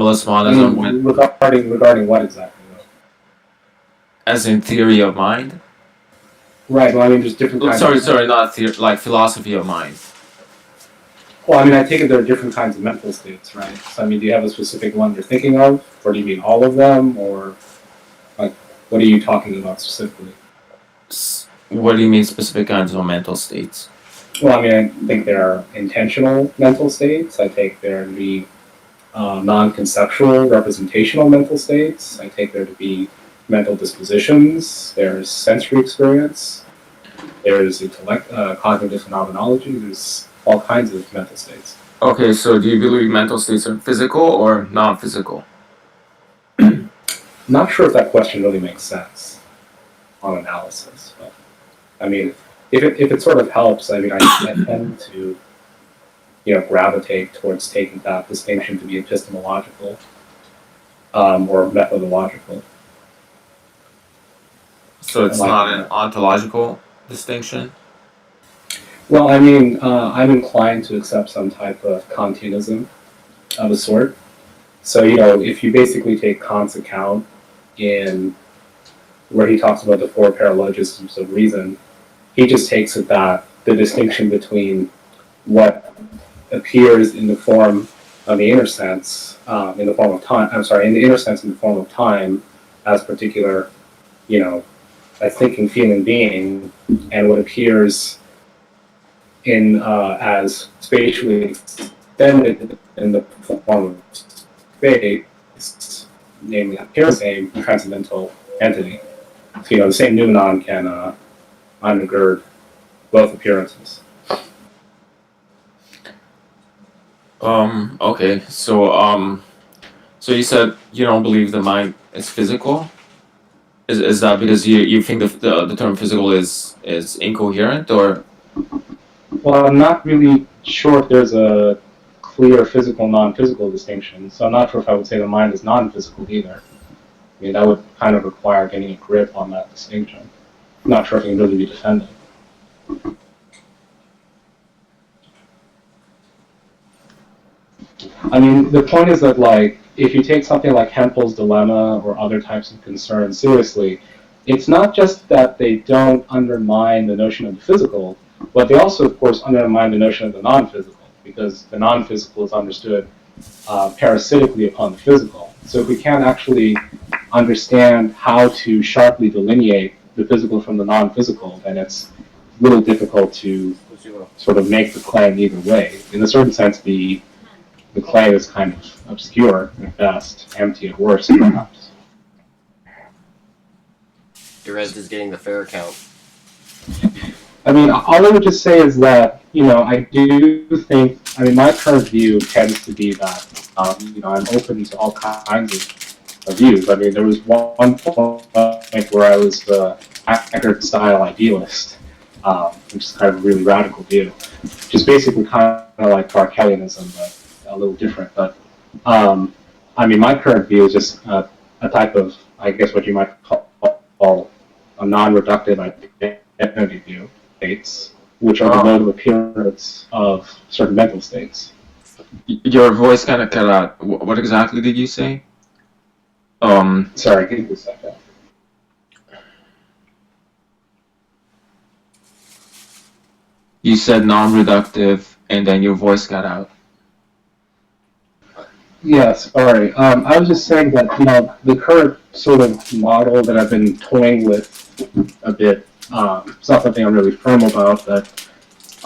anomalous I monism with, mean, regarding what exactly, though? as in theory of mind. Right. Well, I mean, there's different Oh, kinds of. sorry, not theory, like philosophy of mind. Well, I mean, I take it there are different kinds of mental states, right? So, I mean, do you have a specific one you're thinking of, or do you mean all of them, or like, what are you talking about specifically? What do you mean specific kinds of mental states? Well, I mean, I think there are intentional mental states. I take there to be non-conceptual representational mental states. I take there to be mental dispositions. There's sensory experience. There's cognitive phenomenology. There's all kinds of mental states. Okay, so do you believe mental states are physical or non-physical? Not sure if that question really makes sense on analysis, but I mean, if it sort of helps, I mean, I tend to gravitate towards taking that distinction to be epistemological or methodological. So it's Like, not an ontological distinction? well, I mean, I'm inclined to accept some type of Kantianism of a sort. So, if you basically take Kant's account in where he talks about the four paralogisms of reason, he just takes it that the distinction between what appears in the form of the inner sense, in the form of time, I'm sorry, in the inner sense in the form of time, as particular, a thinking, feeling being, and what appears in as spatially extended in the form of space, namely appears the same transcendental entity. So, the same noumenon can undergird both appearances. Okay. So you said you don't believe the mind is physical? Is that because you think the term physical is incoherent, or? Well, I'm not really sure if there's a clear physical, non-physical distinction, so I'm not sure if I would say the mind is non-physical either. I mean, that would kind of require getting a grip on that distinction. I'm not sure if it can really be defended. I mean, the point is that, like, if you take something like Hempel's dilemma or other types of concerns seriously, it's not just that they don't undermine the notion of the physical, but they also, of course, undermine the notion of the non-physical, because the non-physical is understood parasitically upon the physical. So if we can't actually understand how to sharply delineate the physical from the non-physical, then it's really difficult to sort of make the claim either way. In a certain sense, the claim is kind of obscure at best, empty at worst, perhaps. Derezzed is getting the fair count. I mean, all I would just say is that, I do think, I mean, my current view tends to be that, I'm open to all kinds of views. I mean, there was one point where I was the Haggard-style idealist, which is kind of a really radical view, which is basically kind of like Tarkellianism, but a little different. But, I mean, my current view is just a type of, I guess, what you might call a non-reductive identity view. States, which are the mode of appearance of certain mental states. Your voice kind of cut out. What exactly did you say? Sorry, give me a second. You said non-reductive, and then your voice got out. Yes, sorry. I was just saying that, the current sort of model that I've been toying with a bit, it's not something I'm really firm about, but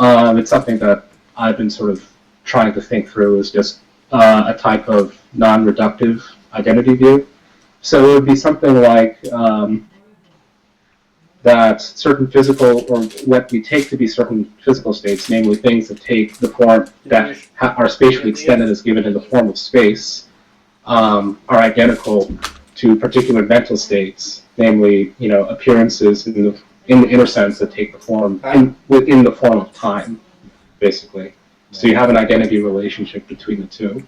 it's something that I've been sort of trying to think through is just a type of non-reductive identity view. So it would be something like that certain physical, or what we take to be certain physical states, namely things that take the form that are spatially extended as given in the form of space, are identical to particular mental states, namely, appearances in the inner sense that take the form within the form of time, basically. So you have an identity relationship between the two.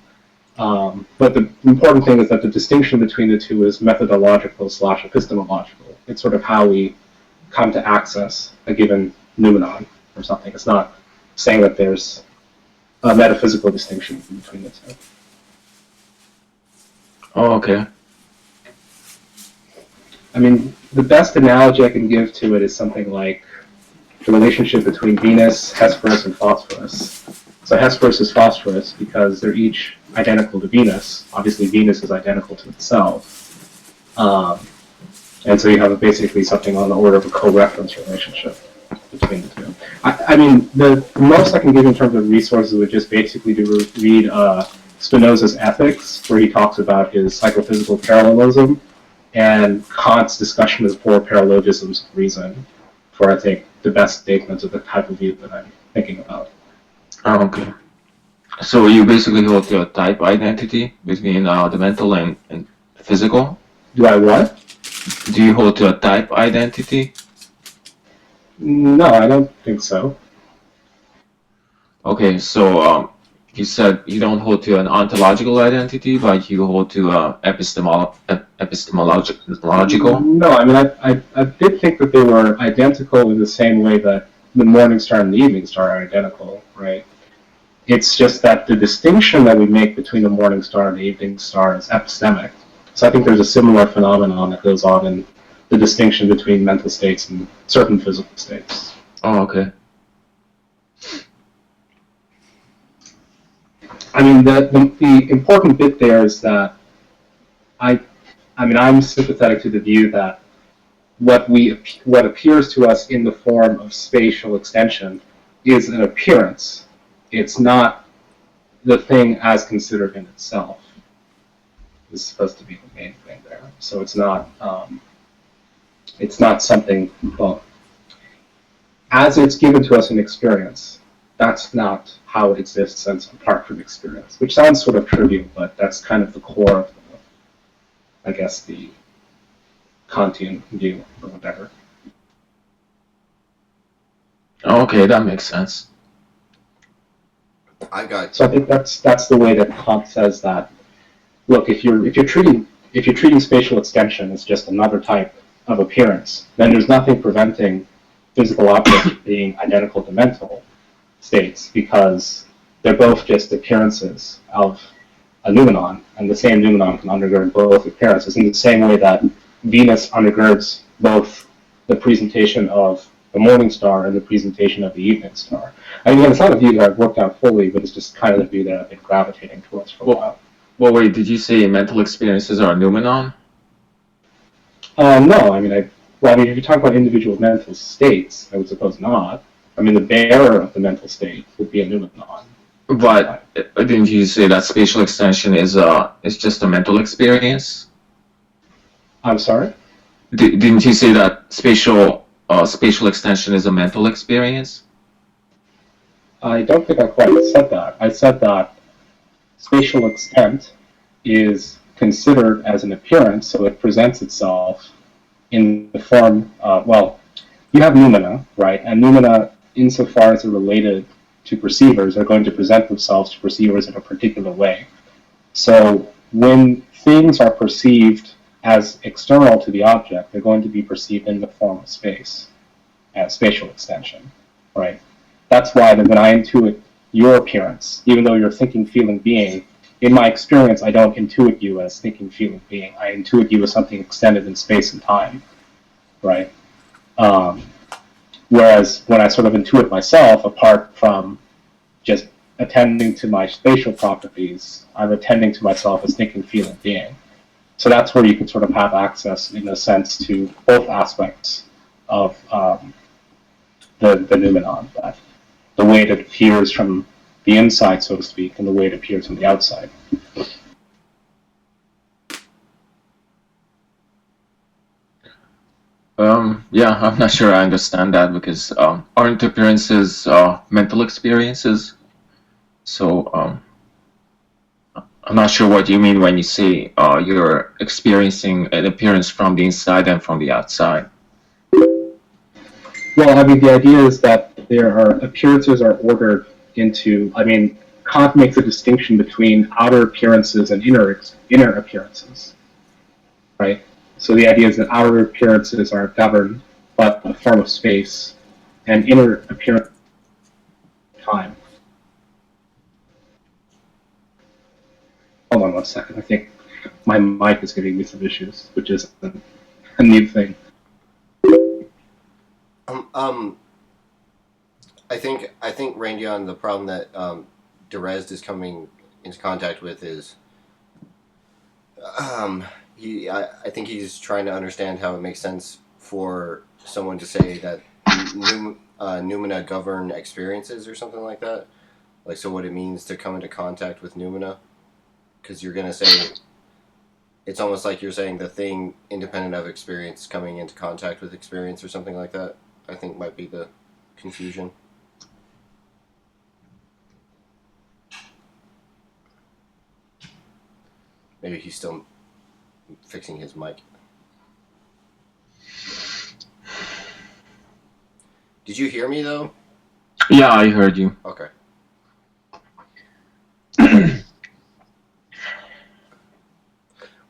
But the important thing is that the distinction between the two is methodological / epistemological. It's sort of how we come to access a given noumenon or something. It's not saying that there's a metaphysical distinction between the two. Oh, okay. I mean, the best analogy I can give to it is something like the relationship between Venus, Hesperus, and Phosphorus. So Hesperus is Phosphorus because they're each identical to Venus. Obviously, Venus is identical to itself. And so you have basically something on the order of a co-reference relationship between the two. I mean, the most I can give in terms of resources would just basically read Spinoza's Ethics, where he talks about his psychophysical parallelism, and Kant's discussion of the four paralogisms of reason, for I think the best statements of the type of view that I'm thinking about. Oh, okay. So you basically hold to a type identity between the mental and physical? Do I what? Do you hold to a type identity? No, I don't think so. Okay, so you said you don't hold to an ontological identity, but you hold to epistemological. No, I mean, I did think that they were identical in the same way that the morning star and the evening star are identical, right? It's just that the distinction that we make between the morning star and the evening star is epistemic. So I think there's a similar phenomenon that goes on in the distinction between mental states and certain physical states. Oh, okay. I mean, the important bit there is that I'm sympathetic to the view that what appears to us in the form of spatial extension is an appearance. It's not the thing as considered in itself. Is supposed to be the main thing there. So it's not something, well, as it's given to us in experience, that's not how it exists and apart from experience, which sounds sort of trivial, but that's kind of the core of, I guess, the Kantian view or whatever. Oh, okay, that makes sense. I got So I think that's the way that Kant says that. Look, if you're treating spatial extension as just another type of appearance, then there's nothing preventing physical objects being identical to mental states because they're both just appearances of a noumenon, and the same noumenon can undergird both appearances in the same way that Venus undergirds both the presentation of the morning star and the presentation of the evening star. I mean, it's not a view that I've worked out fully, but it's just kind of the view that I've been gravitating towards for a while. Well, wait, did you say mental experiences are a noumenon? No, I mean, if you're talking about individual mental states, I would suppose not. I mean, the bearer of the mental state would be a noumenon. But didn't you say that spatial extension is just a mental experience? I'm sorry? Didn't you say that spatial extension is a mental experience? I don't think I quite said that. I said that spatial extent is considered as an appearance, so it presents itself in the form, you have noumena, right? And noumena, insofar as they're related to perceivers, are going to present themselves to perceivers in a particular way. So when things are perceived as external to the object, they're going to be perceived in the form of space, as spatial extension, right? That's why when I intuit your appearance, even though you're thinking, feeling, being, in my experience, I don't intuit you as thinking, feeling, being. I intuit you as something extended in space and time, right? Whereas when I sort of intuit myself, apart from just attending to my spatial properties, I'm attending to myself as thinking, feeling, being. So that's where you can sort of have access, in a sense, to both aspects of the noumenon, that the way it appears from the inside, so to speak, and the way it appears from the outside. Yeah, I'm not sure I understand that because aren't appearances mental experiences? So I'm not sure what you mean when you say you're experiencing an appearance from the inside and from the outside. Well, I mean, the idea is that appearances are ordered into, Kant makes a distinction between outer appearances and inner appearances, right? So the idea is that outer appearances are governed by the form of space, and inner appearance time. Hold on one second. I think my mic is giving me some issues, which is a new thing. I think Rayndeon, the problem that Derezzed is coming into contact with is I think he's trying to understand how it makes sense for someone to say that Numina govern experiences or something like that. Like, so what it means to come into contact with Numina, because you're gonna say it's almost like you're saying the thing independent of experience coming into contact with experience or something like that. I think might be the confusion. Maybe he's still fixing his mic. Did you hear me though? Yeah, I heard you. Okay.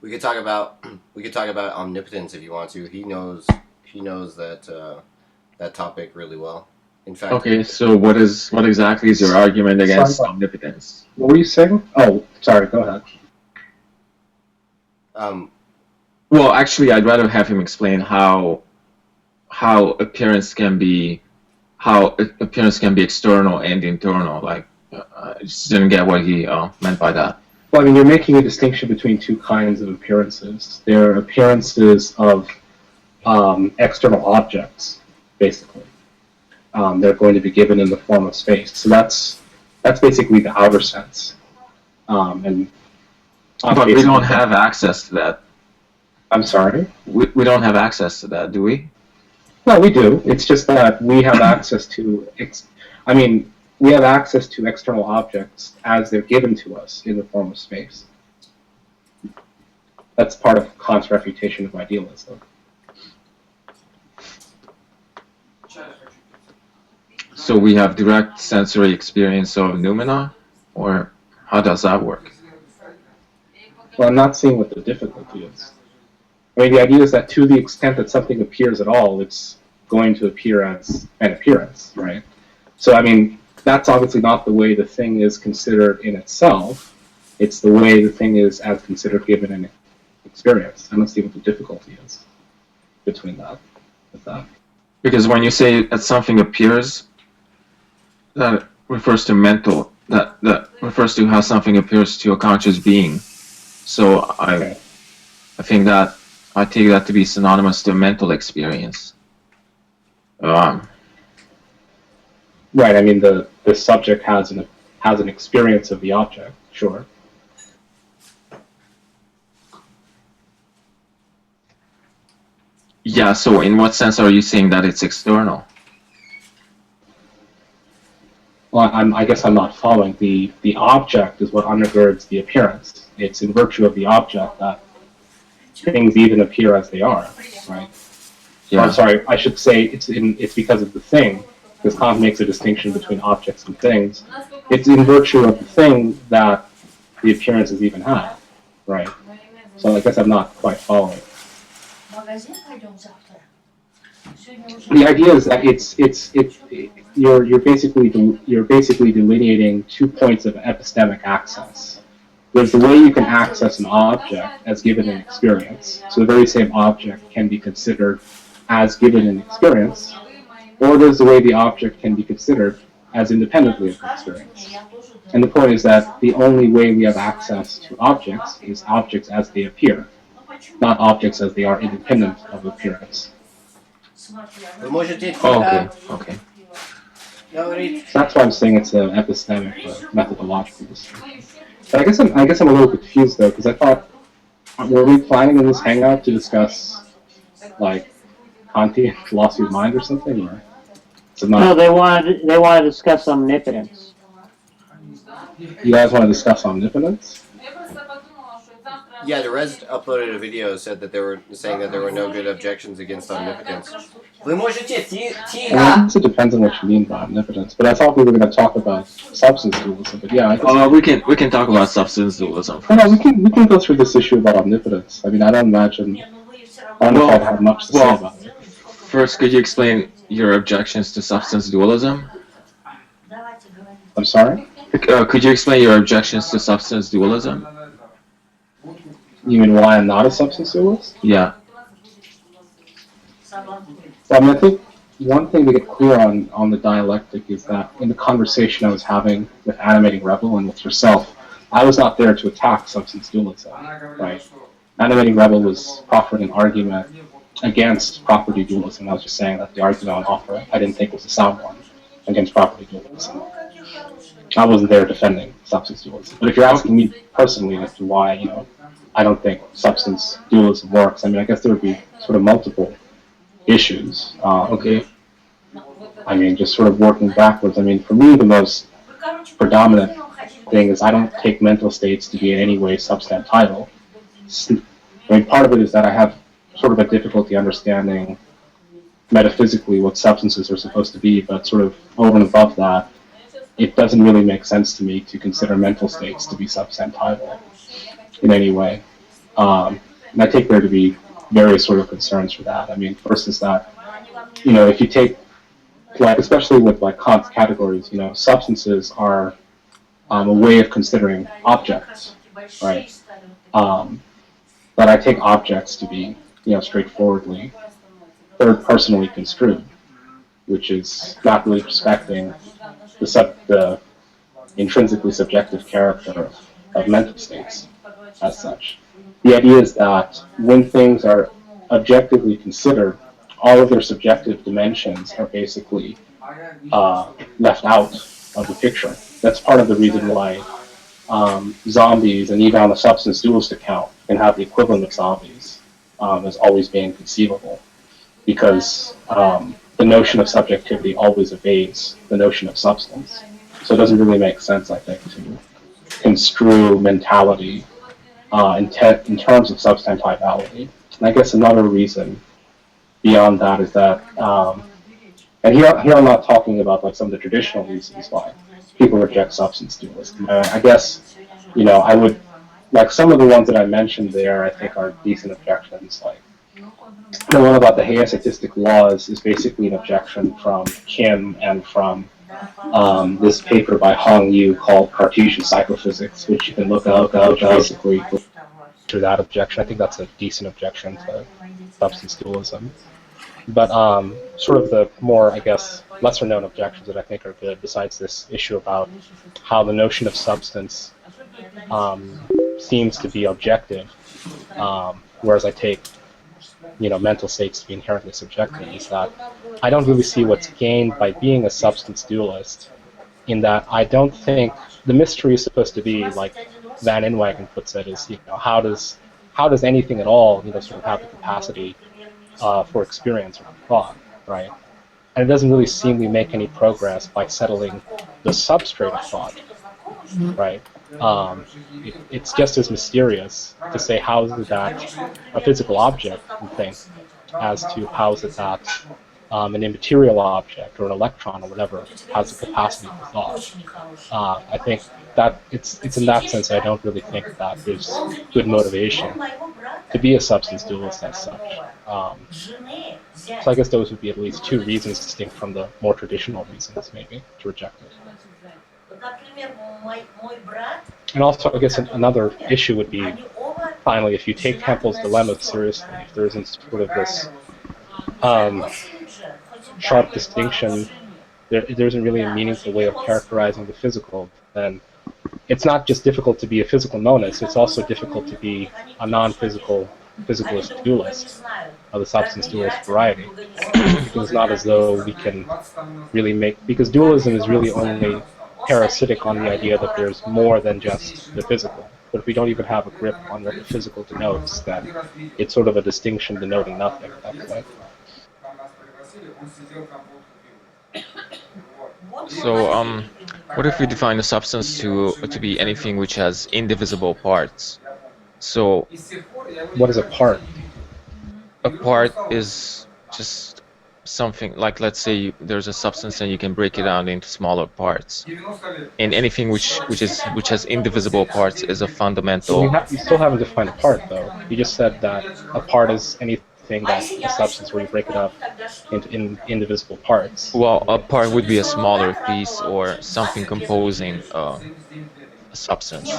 We could talk about omnipotence if you want to. He knows that that topic really well. In fact, Okay, so what exactly is your argument against omnipotence? What were you saying? Oh, sorry. Go ahead. Well, actually, I'd rather have him explain how appearance can be external and internal. Like, I just didn't get what he meant by that. Well, I mean, you're making a distinction between two kinds of appearances. There are appearances of external objects, basically. They're going to be given in the form of space. So that's basically the outer sense. But we don't have access to that. I'm sorry? We don't have access to that, do we? Well, we do. It's just that we have access to we have access to external objects as they're given to us in the form of space. That's part of Kant's refutation of idealism. So we have direct sensory experience of noumena, or how does that work? Well, I'm not seeing what the difficulty is. I mean, the idea is that to the extent that something appears at all, it's going to appear as an appearance, right? So, I mean, that's obviously not the way the thing is considered in itself. It's the way the thing is as considered given an experience. I don't see what the difficulty is between that. With that. Because when you say that something appears, that refers to mental. That refers to how something appears to a conscious being. So I think that I take that to be synonymous to a mental experience. Right. I mean, the subject has an experience of the object. Sure. Yeah. So in what sense are you saying that it's external? Well, I guess I'm not following. The object is what undergirds the appearance. It's in virtue of the object that things even appear as they are, right? Yeah. I'm sorry, I should say it's because of the thing, because Kant makes a distinction between objects and things. It's in virtue of the thing that the appearances even have, right? So I guess I'm not quite following. The idea is that you're basically delineating 2 points of epistemic access. There's the way you can access an object as given an experience. So the very same object can be considered as given an experience, or there's the way the object can be considered as independently of the experience. And the point is that the only way we have access to objects is objects as they appear, not objects as they are independent of appearance. Oh, okay. That's why I'm saying it's an epistemic or methodological distinction. But I guess I'm a little confused though, because I thought, were we planning in this hangout to discuss like Kantian philosophy of mind or something, or no? They wanted to discuss omnipotence. You guys want to discuss omnipotence? Yeah, Derezzed uploaded a video, said that they were saying that there were no good objections against omnipotence. I guess it depends on what you mean by omnipotence, but I thought we were going to talk about substance dualism. But yeah, I guess we can talk about substance dualism. No, we can go through this issue about omnipotence. I mean, I don't know if I'd have much to say about it. First, could you explain your objections to substance dualism? I'm sorry? Could you explain your objections to substance dualism? You mean why I'm not a substance dualist? Yeah. Well, I mean, I think one thing to get clear on the dialectic is that in the conversation I was having with Animating Rebel and with yourself, I was not there to attack substance dualism, right? Animating Rebel was offering an argument against property dualism. I was just saying that the argument on offer I didn't think was a sound one against property dualism. I wasn't there defending substance dualism. But if you're asking me personally as to why, I don't think substance dualism works, I mean, I guess there would be sort of multiple issues. Okay. I mean, just sort of working backwards. I mean, for me, the most predominant thing is I don't take mental states to be in any way substantial. I mean, part of it is that I have sort of a difficulty understanding metaphysically what substances are supposed to be, but sort of over and above that, it doesn't really make sense to me to consider mental states to be substantial in any way. And I take there to be various sort of concerns for that. I mean, first is that, if you take, like, especially with like Kant's categories, substances are a way of considering objects, right? But I take objects to be, straightforwardly third-personally construed, which is not really respecting the intrinsically subjective character of mental states as such. The idea is that when things are objectively considered, all of their subjective dimensions are basically left out of the picture. That's part of the reason why zombies, and even on the substance dualist account, can have the equivalent of zombies as always being conceivable, because the notion of subjectivity always evades the notion of substance. So it doesn't really make sense, I think, to construe mentality in terms of substantivality. And I guess another reason beyond that is that, and here I'm not talking about like some of the traditional reasons why people reject substance dualism. I guess, I would, like some of the ones that I mentioned there, I think are decent objections. Like the one about the haeastatistic laws is basically an objection from Kim and from this paper by Hong Yu called Cartesian Psychophysics, which you can look up, basically to that objection. I think that's a decent objection to substance dualism. But sort of the more, I guess, lesser-known objections that I think are good, besides this issue about how the notion of substance seems to be objective, whereas I take, mental states to be inherently subjective, is that I don't really see what's gained by being a substance dualist, in that I don't think the mystery is supposed to be, like Van Inwagen puts it, is, how does anything at all, sort of have the capacity for experience or thought, right? And it doesn't really seem we make any progress by settling the substrate of thought, right? It's just as mysterious to say how is that a physical object, you think, as to how is it that an immaterial object or an electron or whatever has the capacity for thought. I think that it's in that sense I don't really think that there's good motivation to be a substance dualist as such. So I guess those would be at least two reasons distinct from the more traditional reasons, maybe, to reject it. And also, I guess another issue would be, finally, if you take Temple's dilemma seriously, if there isn't sort of this sharp distinction, there isn't really a meaningful way of characterizing the physical, then it's not just difficult to be a physical monist, it's also difficult to be a non-physical physicalist dualist of the substance dualist variety. Because it's not as though we can really because dualism is really only parasitic on the idea that there's more than just the physical. But if we don't even have a grip on what the physical denotes, then it's sort of a distinction denoting nothing at that point. So, what if we define a substance to be anything which has indivisible parts? So, what is a part? A part is just something like, let's say there's a substance and you can break it down into smaller parts. And anything which has indivisible parts is a fundamental. You still haven't defined a part, though. You just said that a part is anything that's a substance where you break it up into indivisible parts. Well, a part would be a smaller piece or something composing substance.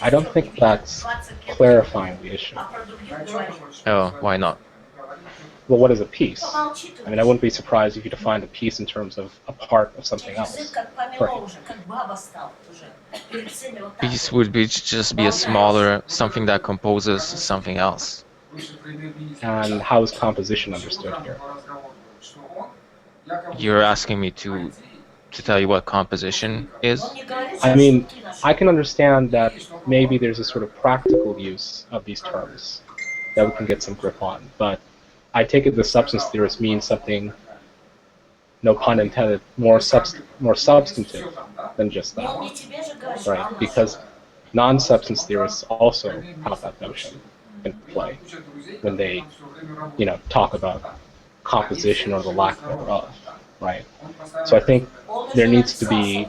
I don't think that's clarifying the issue. Oh, why not? Well, what is a piece? I mean, I wouldn't be surprised if you defined a piece in terms of a part of something else. Right. Piece would be just be a smaller something that composes something else. And how is composition understood here? You're asking me to tell you what composition is? I mean, I can understand that maybe there's a sort of practical use of these terms that we can get some grip on, but I take it the substance theorist means something, no pun intended, more substantive than just that, right? Because non-substance theorists also have that notion in play when they, talk about composition or the lack thereof, right? So I think there needs to be,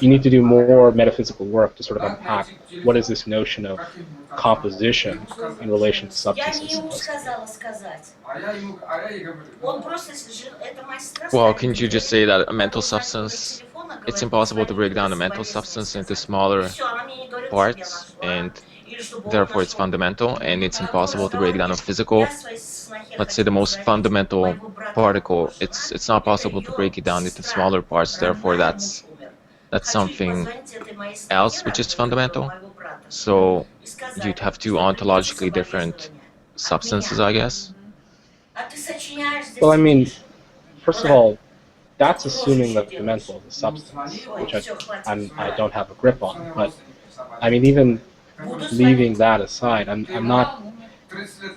you need to do more metaphysical work to sort of unpack what is this notion of composition in relation to substances. Well, can't you just say that a mental substance, it's impossible to break down a mental substance into smaller parts, and therefore it's fundamental, and it's impossible to break down a physical, let's say the most fundamental particle, it's not possible to break it down into smaller parts, therefore that's something else which is fundamental. So you'd have two ontologically different substances, I guess. Well, I mean, first of all, that's assuming that the mental is a substance, which I don't have a grip on. But I mean, even leaving that aside, I'm not,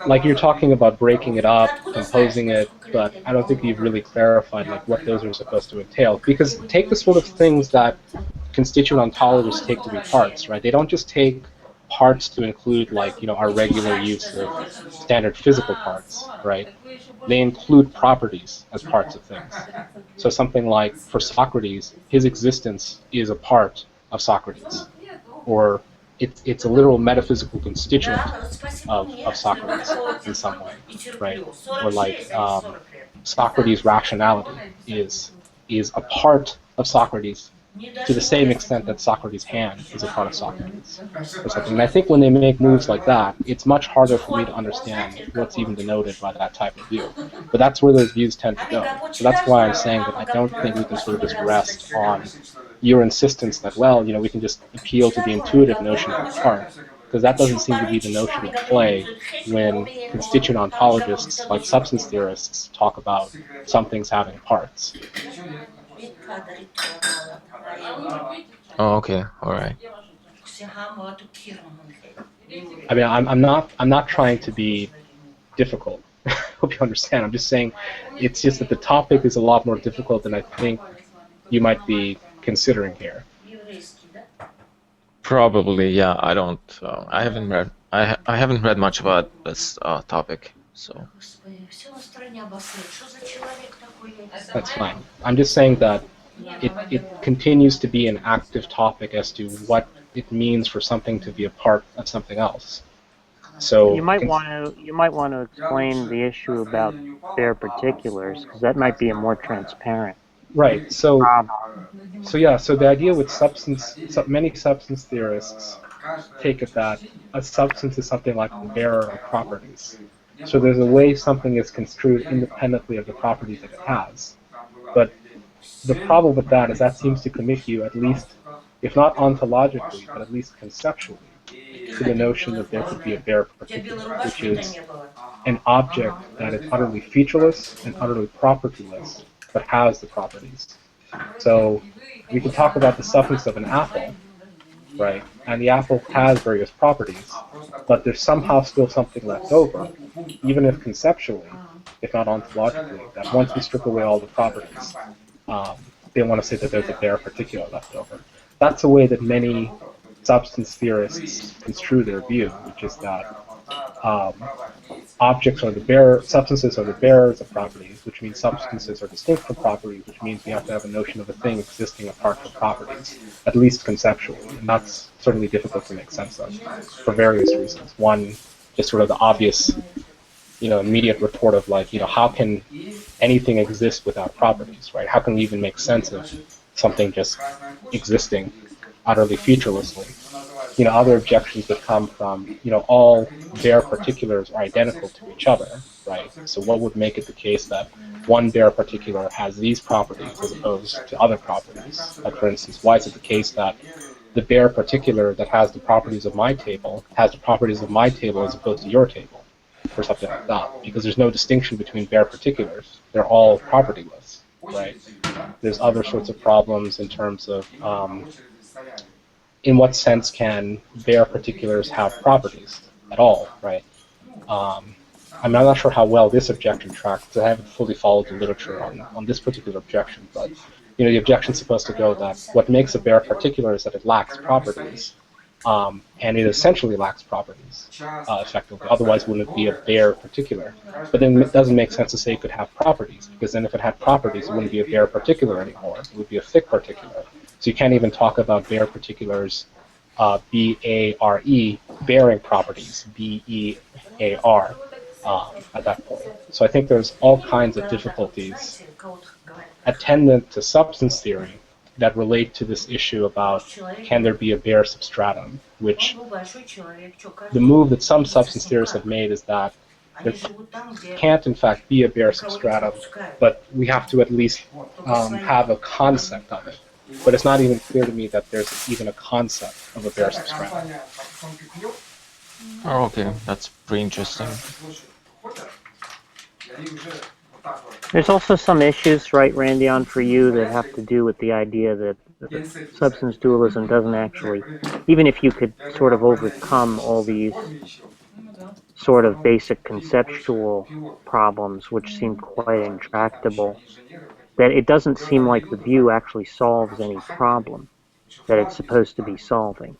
like, you're talking about breaking it up, composing it, but I don't think you've really clarified like what those are supposed to entail. Because take the sort of things that constituent ontologists take to be parts, right? They don't just take parts to include like, our regular use of standard physical parts, right? They include properties as parts of things. So something like, for Socrates, his existence is a part of Socrates, or it's a literal metaphysical constituent of Socrates in some way, right? Or like Socrates' rationality is a part of Socrates to the same extent that Socrates' hand is a part of Socrates or something. And I think when they make moves like that, it's much harder for me to understand what's even denoted by that type of view. But that's where those views tend to go. So that's why I'm saying that I don't think we can sort of just rest on your insistence that, well, we can just appeal to the intuitive notion of the part, because that doesn't seem to be the notion at play when constituent ontologists, like substance theorists, talk about some things having parts. Oh, okay, all right. I mean, I'm not trying to be difficult. Hope you understand. I'm just saying, it's just that the topic is a lot more difficult than I think you might be considering here. Probably, yeah. I don't. I haven't read. I haven't read much about this topic, so. That's fine. I'm just saying that it continues to be an active topic as to what it means for something to be a part of something else. So you might want to explain the issue about bare particulars, because that might be a more transparent. Right. So the idea with many substance theorists take it that a substance is something like the bearer of properties. So there's a way something is construed independently of the properties that it has. But the problem with that is that seems to commit you, at least, if not ontologically, but at least conceptually, to the notion that there could be a bare particular, which is an object that is utterly featureless and utterly propertyless, but has the properties. So we can talk about the substance of an apple, right? And the apple has various properties, but there's somehow still something left over, even if conceptually, if not ontologically, that once we strip away all the properties, they want to say that there's a bare particular left over. That's a way that many substance theorists construe their view, which is that substances are the bearers of properties, which means substances are distinct from properties, which means we have to have a notion of a thing existing apart from properties, at least conceptually. And that's certainly difficult to make sense of for various reasons. One, just sort of the obvious, immediate report of like, how can anything exist without properties, right? How can we even make sense of something just existing utterly featurelessly. Other objections would come from, all bare particulars are identical to each other, right? So what would make it the case that one bare particular has these properties as opposed to other properties? Like, for instance, why is it the case that the bare particular that has the properties of my table has the properties of my table as opposed to your table, or something like that? Because there's no distinction between bare particulars. They're all propertyless, right? There's other sorts of problems in terms of in what sense can bare particulars have properties at all, right? I'm not sure how well this objection tracks, because I haven't fully followed the literature on this particular objection, but the objection's supposed to go that what makes a bare particular is that it lacks properties, and it essentially lacks properties, effectively. Otherwise, wouldn't it be a bare particular? But then it doesn't make sense to say it could have properties, because then if it had properties, it wouldn't be a bare particular anymore. It would be a thick particular. So you can't even talk about bare particulars, B-A-R-E, bearing properties, B-E-A-R, at that point. So I think there's all kinds of difficulties attendant to substance theory that relate to this issue about can there be a bare substratum, which the move that some substance theorists have made is that there can't in fact be a bare substratum, but we have to at least have a concept of it. But it's not even clear to me that there's even a concept of a bare substratum. Oh, okay, that's pretty interesting. There's also some issues, right, Rayndeon, for you that have to do with the idea that substance dualism doesn't actually, even if you could sort of overcome all these sort of basic conceptual problems, which seem quite intractable, that it doesn't seem like the view actually solves any problem that it's supposed to be solving.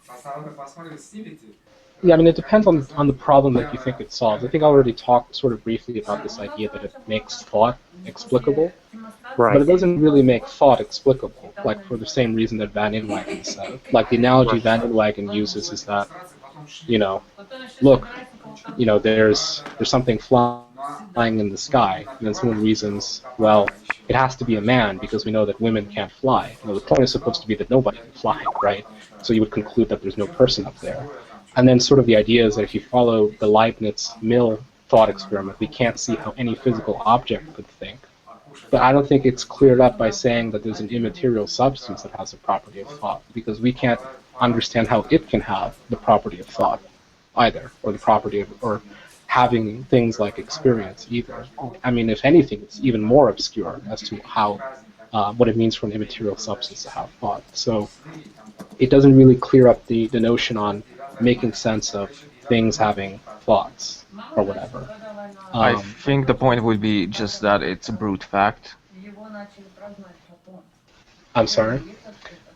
Yeah, I mean, it depends on the problem that you think it solves. I think I already talked sort of briefly about this idea that it makes thought explicable, Right. but it doesn't really make thought explicable, like for the same reason that Van Inwagen said. Like the analogy Van Inwagen uses is that, look, there's something flying in the sky, and then someone reasons, well, it has to be a man because we know that women can't fly. The point is supposed to be that nobody can fly, right? So you would conclude that there's no person up there. And then sort of the idea is that if you follow the Leibniz-Mill thought experiment, we can't see how any physical object could think. But I don't think it's cleared up by saying that there's an immaterial substance that has the property of thought, because we can't understand how it can have the property of thought either, or the property of, or having things like experience either. I mean, if anything, it's even more obscure as to how, what it means for an immaterial substance to have thought. So it doesn't really clear up the notion on making sense of things having thoughts or whatever. I think the point would be just that it's a brute fact. I'm sorry?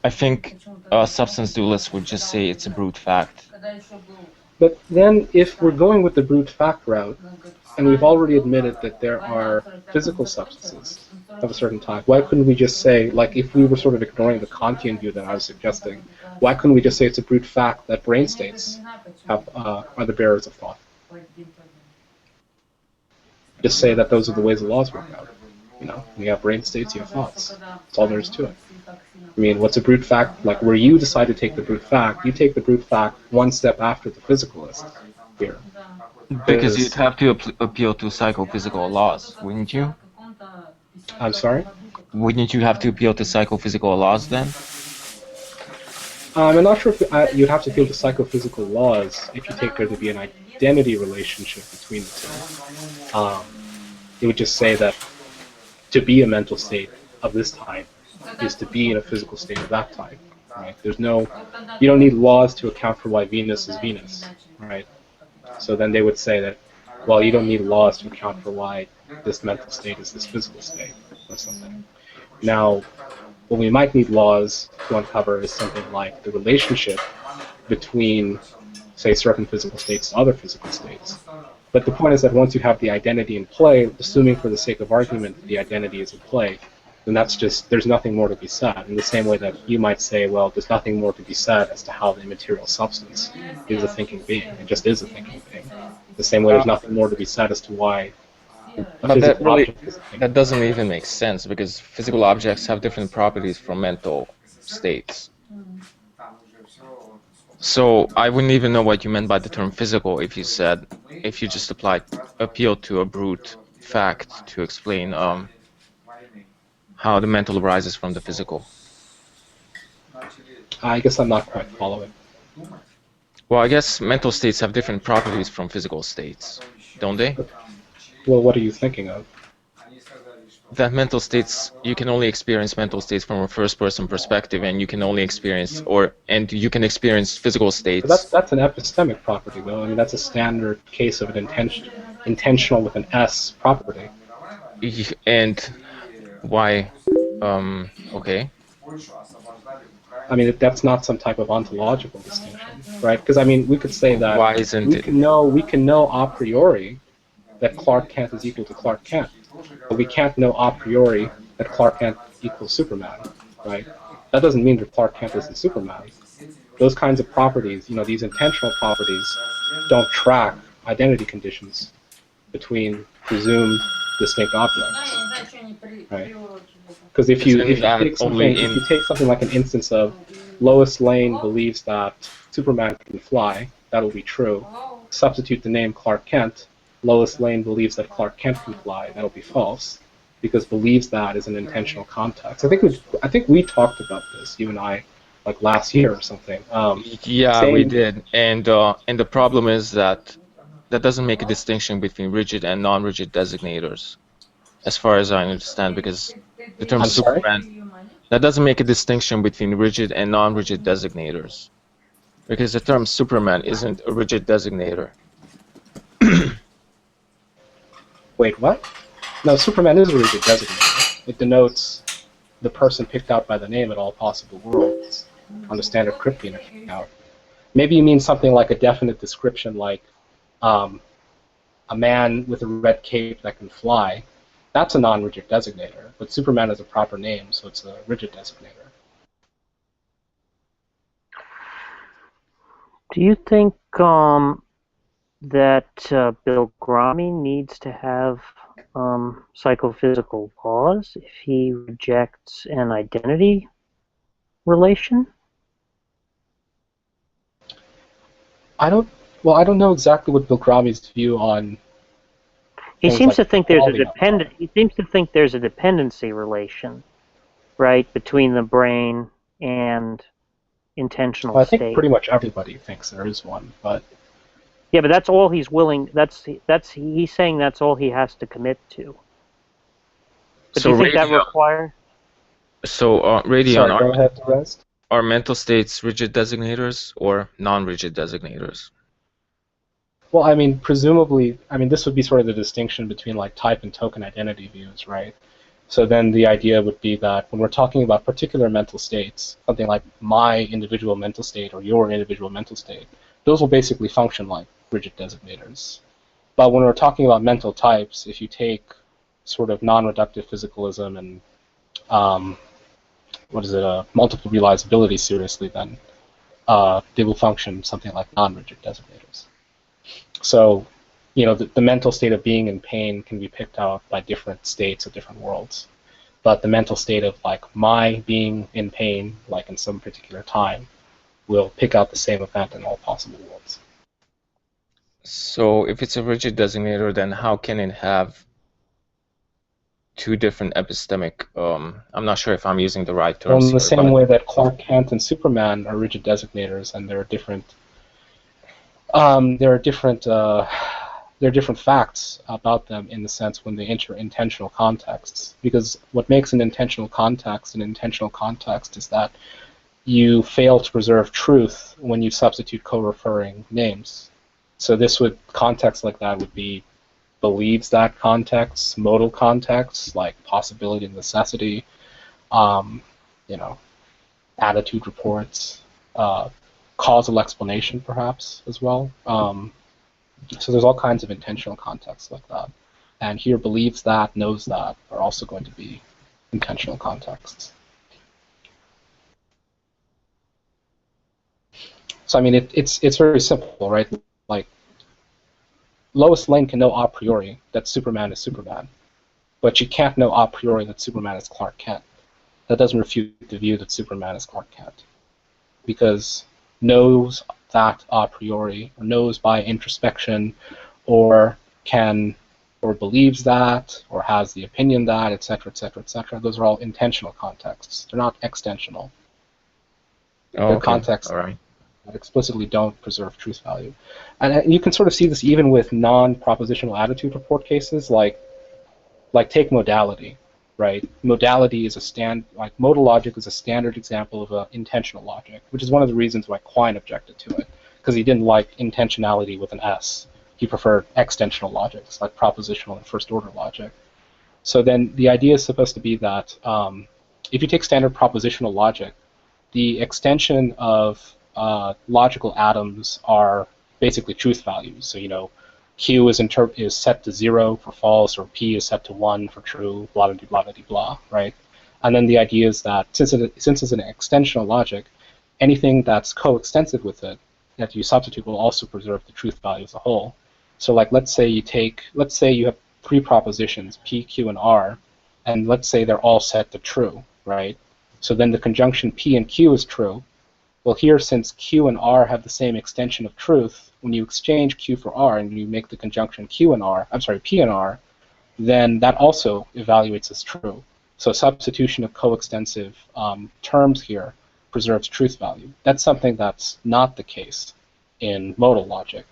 I think substance dualists would just say it's a brute fact. But then if we're going with the brute fact route, and we've already admitted that there are physical substances of a certain type, why couldn't we just say, like if we were sort of ignoring the Kantian view that I was suggesting, why couldn't we just say it's a brute fact that brain states are the bearers of thought? Just say that those are the ways the laws work out. You have brain states, you have thoughts. That's all there is to it. I mean, what's a brute fact? Like where you decide to take the brute fact, you take the brute fact one step after the physicalist here. Because you'd have to appeal to psychophysical laws, wouldn't you? I'm sorry? Wouldn't you have to appeal to psychophysical laws then? I'm not sure if you'd have to appeal to psychophysical laws if you take there to be an identity relationship between the two. It would just say that to be a mental state of this type is to be in a physical state of that type. Right? You don't need laws to account for why Venus is Venus, right? So then they would say that, well, you don't need laws to account for why this mental state is this physical state, or something. Now, what we might need laws to uncover is something like the relationship between, say, certain physical states to other physical states. But the point is that once you have the identity in play, assuming for the sake of argument that the identity is in play, then that's just, there's nothing more to be said. In the same way that you might say, well, there's nothing more to be said as to how the immaterial substance is a thinking being. It just is a thinking being. The same way there's nothing more to be said as to why A But physical object is a thing. that doesn't even make sense because physical objects have different properties from mental states. So I wouldn't even know what you meant by the term physical if you just appeal to a brute fact to explain how the mental arises from the physical. I guess I'm not quite following. Well, I guess mental states have different properties from physical states, don't they? Well, what are you thinking of? That mental states, you can only experience mental states from a first-person perspective, and you can only experience, and you can experience physical But states. that's an epistemic property, though. I mean, that's a standard case of an intentional with an S property. And why? Okay. I mean, that's not some type of ontological distinction, right? Because I mean, we could say that Why isn't it? we can know a priori that Clark Kent is equal to Clark Kent, but we can't know a priori that Clark Kent equals Superman, right? That doesn't mean that Clark Kent isn't Superman. Those kinds of properties, these intentional properties, don't track identity conditions between presumed distinct objects, right? Because if you take something like an instance of Lois Lane believes that Superman can fly, that'll be true. Substitute the name Clark Kent. Lois Lane believes that Clark Kent can fly, that'll be false, because believes that is an intentional context. I think we talked about this, you and I, like last year or something. Yeah, we did, and the problem is that doesn't make a distinction between rigid and non-rigid designators, as far as I understand, because the term Superman, that doesn't make a distinction between rigid and non-rigid designators, because the term Superman isn't a rigid designator. Wait, what? No, Superman is a rigid designator. It denotes the person picked out by the name at all possible worlds on the standard Krypton account. Maybe you mean something like a definite description, like a man with a red cape that can fly. That's a non-rigid designator, but Superman is a proper name, so it's a rigid designator. Do you think that Bill Grommy needs to have psychophysical laws if he rejects an identity relation? I don't know exactly what Bill Grommy's view on. He seems to think there's a dependency relation, right, between the brain and intentional Well, I state. think pretty much everybody thinks there is one, but yeah, but that's all he's willing. He's saying that's all he has to commit to. But So do you think that requires? So, Rayndeon, sorry, go ahead, Derezzed. Are mental states rigid designators or non-rigid designators? Well, I mean, presumably, this would be sort of the distinction between like type and token identity views, right? So then the idea would be that when we're talking about particular mental states, something like my individual mental state or your individual mental state, those will basically function like rigid designators. But when we're talking about mental types, if you take sort of non-reductive physicalism and multiple realizability seriously, then they will function something like non-rigid designators. So, the mental state of being in pain can be picked out by different states of different worlds. But the mental state of like my being in pain, like in some particular time, will pick out the same event in all possible worlds. So if it's a rigid designator, then how can it have two different epistemic, I'm not sure if I'm using the right terms. Well, in the same way that Clark Kent and Superman are rigid designators, and there are different facts about them in the sense when they enter intentional contexts. Because what makes an intentional context is that you fail to preserve truth when you substitute co-referring names. So context like that would be believes that context, modal context, like possibility and necessity, attitude reports, causal explanation perhaps as well. So there's all kinds of intentional contexts like that. And here believes that, knows that are also going to be intentional contexts. So I mean, it's very simple, right? Like Lois Lane can know a priori that Superman is Superman, but she can't know a priori that Superman is Clark Kent. That doesn't refute the view that Superman is Clark Kent, because knows that a priori, or knows by introspection, or believes that, or has the opinion that, etc., etc., etc. Those are all intentional contexts. They're not extensional. Oh, They're okay. contexts All right. that explicitly don't preserve truth value. And you can sort of see this even with non-propositional attitude report cases, like take modality, right? Modality is modal logic is a standard example of an intentional logic, which is one of the reasons why Quine objected to it, because he didn't like intentionality with an S. He preferred extensional logics, like propositional and first-order logic. So then the idea is supposed to be that if you take standard propositional logic, the extension of logical atoms are basically truth values. So, Q is set to 0 for false, or P is set to 1 for true, blah, blah, blah, blah, blah, right? And then the idea is that since it's an extensional logic, anything that's coextensive with it that you substitute will also preserve the truth value as a whole. So like let's say you have 3 propositions, P, Q, and R, and let's say they're all set to true, right? So then the conjunction P and Q is true. Well, here, since Q and R have the same extension of truth, when you exchange Q for R and you make the conjunction P and R, then that also evaluates as true. So substitution of coextensive terms here preserves truth value. That's something that's not the case in modal logic.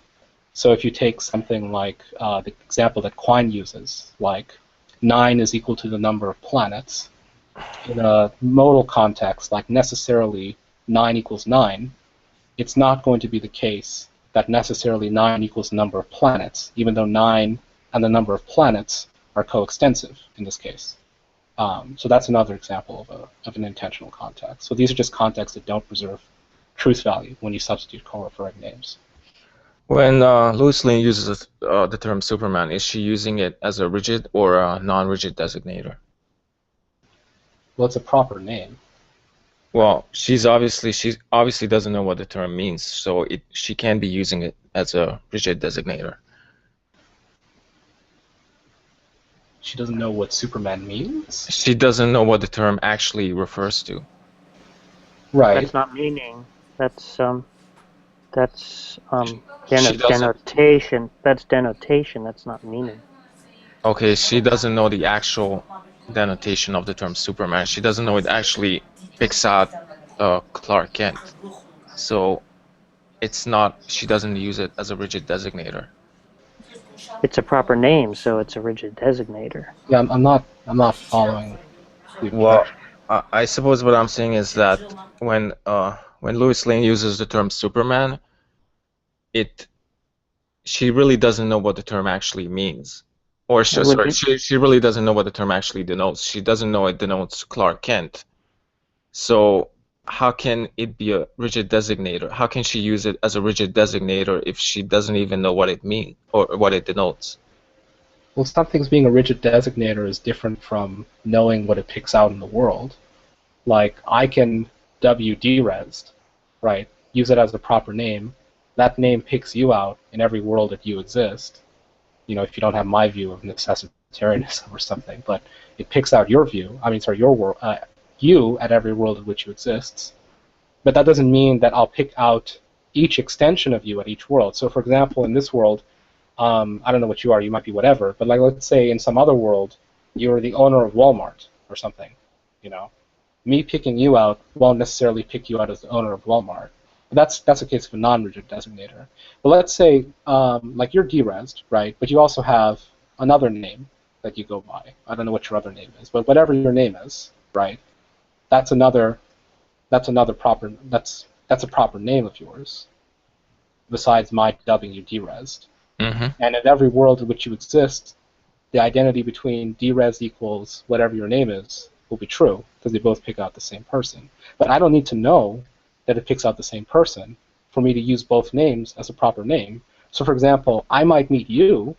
So if you take something like the example that Quine uses, like 9 is equal to the number of planets, in a modal context, like necessarily 9 equals 9, it's not going to be the case that necessarily 9 equals the number of planets, even though 9 and the number of planets are coextensive in this case. So that's another example of an intentional context. So these are just contexts that don't preserve truth value when you substitute co-referring names. When Lois Lane uses the term Superman, is she using it as a rigid or a non-rigid designator? Well, it's a proper name. Well, she obviously doesn't know what the term means, so she can be using it as a rigid designator. She doesn't know what Superman means? She doesn't know what the term actually refers to. Right. That's not meaning. That's She doesn't. denotation. That's denotation. That's not meaning. Okay, she doesn't know the actual denotation of the term Superman. She doesn't know it actually picks out Clark Kent. So it's not. She doesn't use it as a rigid designator. It's a proper name, so it's a rigid designator. Yeah, I'm not following. Well, I suppose what I'm saying is that when Lois Lane uses the term Superman, she really doesn't know what the term actually means. Or she really doesn't know what the term actually denotes. She doesn't know it denotes Clark Kent. So how can it be a rigid designator? How can she use it as a rigid designator if she doesn't even know what it means or what it denotes? Well, something's being a rigid designator is different from knowing what it picks out in the world. Like, I can W Derezzed, right? Use it as a proper name. That name picks you out in every world that you exist. If you don't have my view of necessitarianism or something, but it picks out your view. Your world, you at every world in which you exist. But that doesn't mean that I'll pick out each extension of you at each world. So, for example, in this world, I don't know what you are. You might be whatever. But let's say in some other world, you're the owner of Walmart or something. Me picking you out won't necessarily pick you out as the owner of Walmart. That's a case of a non-rigid designator. But let's say, you're Derezzed, right? But you also have another name that you go by. I don't know what your other name is, but whatever your name is, right? That's a proper name of yours, besides my dubbing you Derezzed. Mm-hmm. And in every world in which you exist, the identity between Derezzed equals whatever your name is will be true, because they both pick out the same person. But I don't need to know that it picks out the same person for me to use both names as a proper name. So, for example, I might meet you,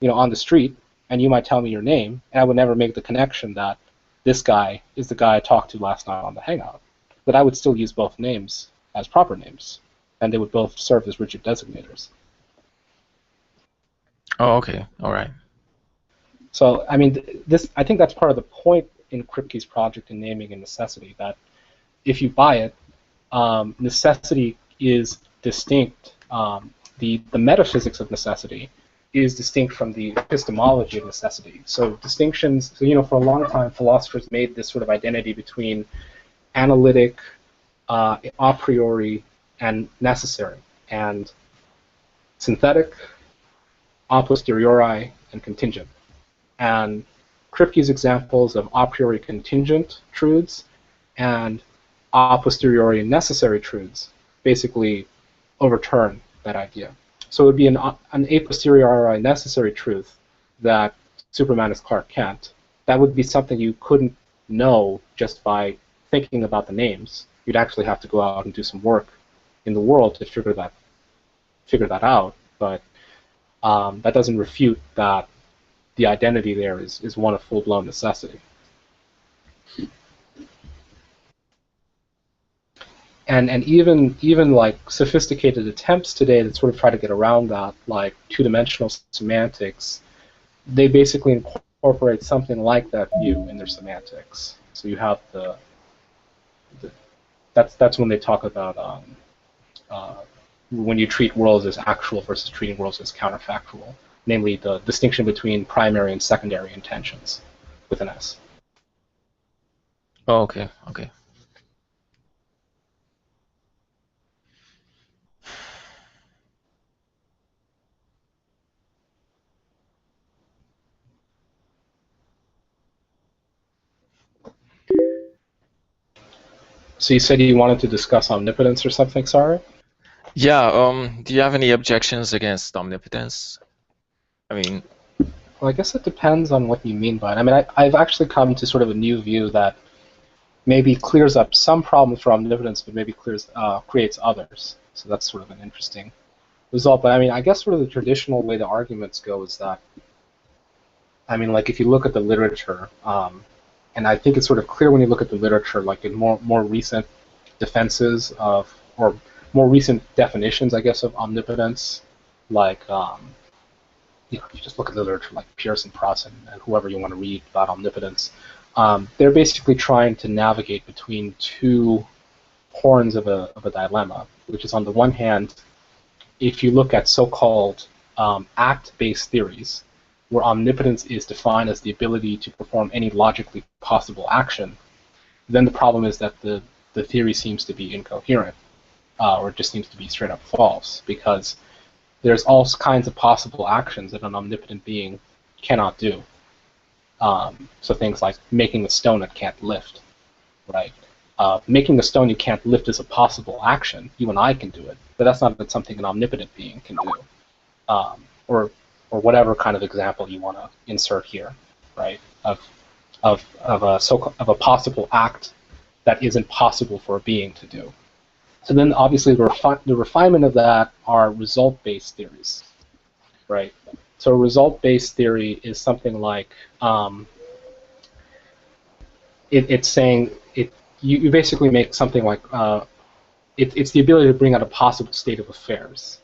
on the street, and you might tell me your name, and I would never make the connection that this guy is the guy I talked to last night on the Hangout. But I would still use both names as proper names, and they would both serve as rigid designators. Oh, okay. All right. So, I mean, I think that's part of the point in Kripke's project in naming a necessity, that if you buy it, necessity is distinct. The metaphysics of necessity is distinct from the epistemology of necessity. So distinctions. So for a long time, philosophers made this sort of identity between analytic, a priori, and necessary, and synthetic, a posteriori, and contingent. And Kripke's examples of a priori contingent truths and a posteriori necessary truths basically overturn that idea. So it would be an a posteriori necessary truth that Superman is Clark Kent. That would be something you couldn't know just by thinking about the names. You'd actually have to go out and do some work in the world to figure that out. But that doesn't refute that the identity there is one of full-blown necessity. And even like sophisticated attempts today that sort of try to get around that, like two-dimensional semantics, they basically incorporate something like that view in their semantics. So you have that's when they talk about when you treat worlds as actual versus treating worlds as counterfactual, namely the distinction between primary and secondary intentions with an S. Oh, okay. Okay. So you said you wanted to discuss omnipotence or something, sorry? Yeah. Do you have any objections against omnipotence? I mean, Well, I guess it depends on what you mean by it. I mean, I've actually come to sort of a new view that maybe clears up some problems for omnipotence, but maybe creates others. So that's sort of an interesting result. But I mean, I guess sort of the traditional way the arguments go is that, I mean, like if you look at the literature, and I think it's sort of clear when you look at the literature, like in more recent defenses of, or more recent definitions, I guess, of omnipotence, like if you just look at the literature like Pearson, Pross, and whoever you want to read about omnipotence, they're basically trying to navigate between two horns of a dilemma, which is on the one hand, if you look at so-called act-based theories, where omnipotence is defined as the ability to perform any logically possible action, then the problem is that the theory seems to be incoherent, or it just seems to be straight up false, because there's all kinds of possible actions that an omnipotent being cannot do. So things like making a stone that can't lift, right? Making a stone you can't lift is a possible action. You and I can do it, but that's not something an omnipotent being can do. Or whatever kind of example you want to insert here, right? Of a possible act that isn't possible for a being to do. So then, obviously, the refinement of that are result-based theories, right? So a result-based theory is something like it's saying you basically make something like it's the ability to bring out a possible state of affairs.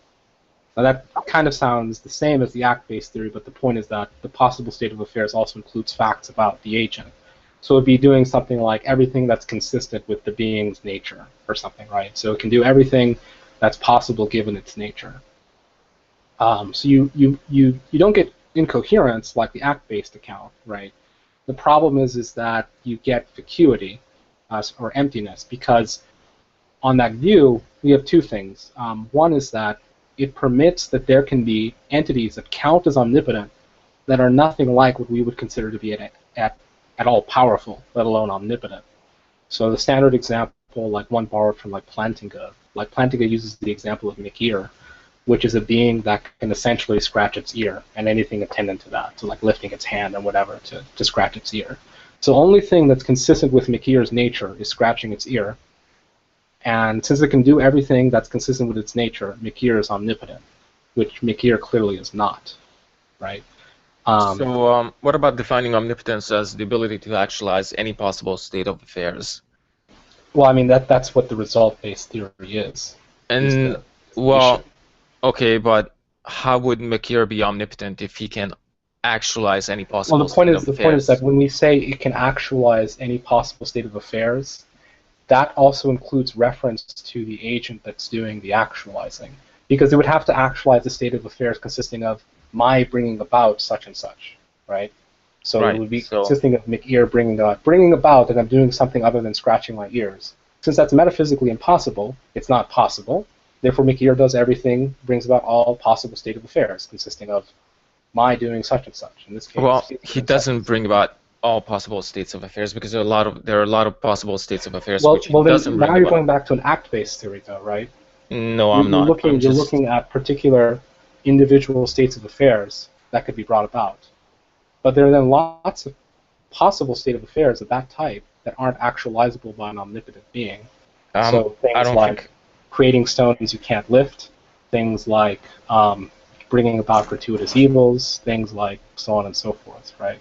Now that kind of sounds the same as the act-based theory, but the point is that the possible state of affairs also includes facts about the agent. So it'd be doing something like everything that's consistent with the being's nature or something, right? So it can do everything that's possible given its nature. So you don't get incoherence like the act-based account, right? The problem is that you get vacuity or emptiness, because on that view we have two things. One is that it permits that there can be entities that count as omnipotent that are nothing like what we would consider to be at all powerful, let alone omnipotent. So the standard example, like one borrowed from like Plantinga uses the example of Mikir, which is a being that can essentially scratch its ear and anything attendant to that, so like lifting its hand and whatever to scratch its ear. So the only thing that's consistent with Mikir's nature is scratching its ear. And since it can do everything that's consistent with its nature, Mikir is omnipotent, which Mikir clearly is not, right? so what about defining omnipotence as the ability to actualize any possible state of affairs? Well, I mean, that's what the result-based theory is. And, well, okay, but how would Makir be omnipotent if he can actualize any Well, possible the point state is of the point is that affairs? when we say it can actualize any possible state of affairs, that also includes reference to the agent that's doing the actualizing, because it would have to actualize the state of affairs consisting of my bringing about such and such, right? So it Right. would be So, consisting of McEar bringing about that I'm doing something other than scratching my ears. Since that's metaphysically impossible, it's not possible. Therefore, McEar does everything, brings about all possible state of affairs, consisting of my doing such and such. In this case, well, he's he doing such doesn't and such. bring about all possible states of affairs because there are a lot of possible states of affairs Well, which he well, doesn't then now bring you're about. going back to an act-based theory, though, right? No, You're, I'm you're not. I'm looking you're just looking at particular individual states of affairs that could be brought about, but there are then lots of possible state of affairs of that type that aren't actualizable by an omnipotent being. So I things don't like think creating stones you can't lift, things like bringing about gratuitous evils, things like so on and so forth, right?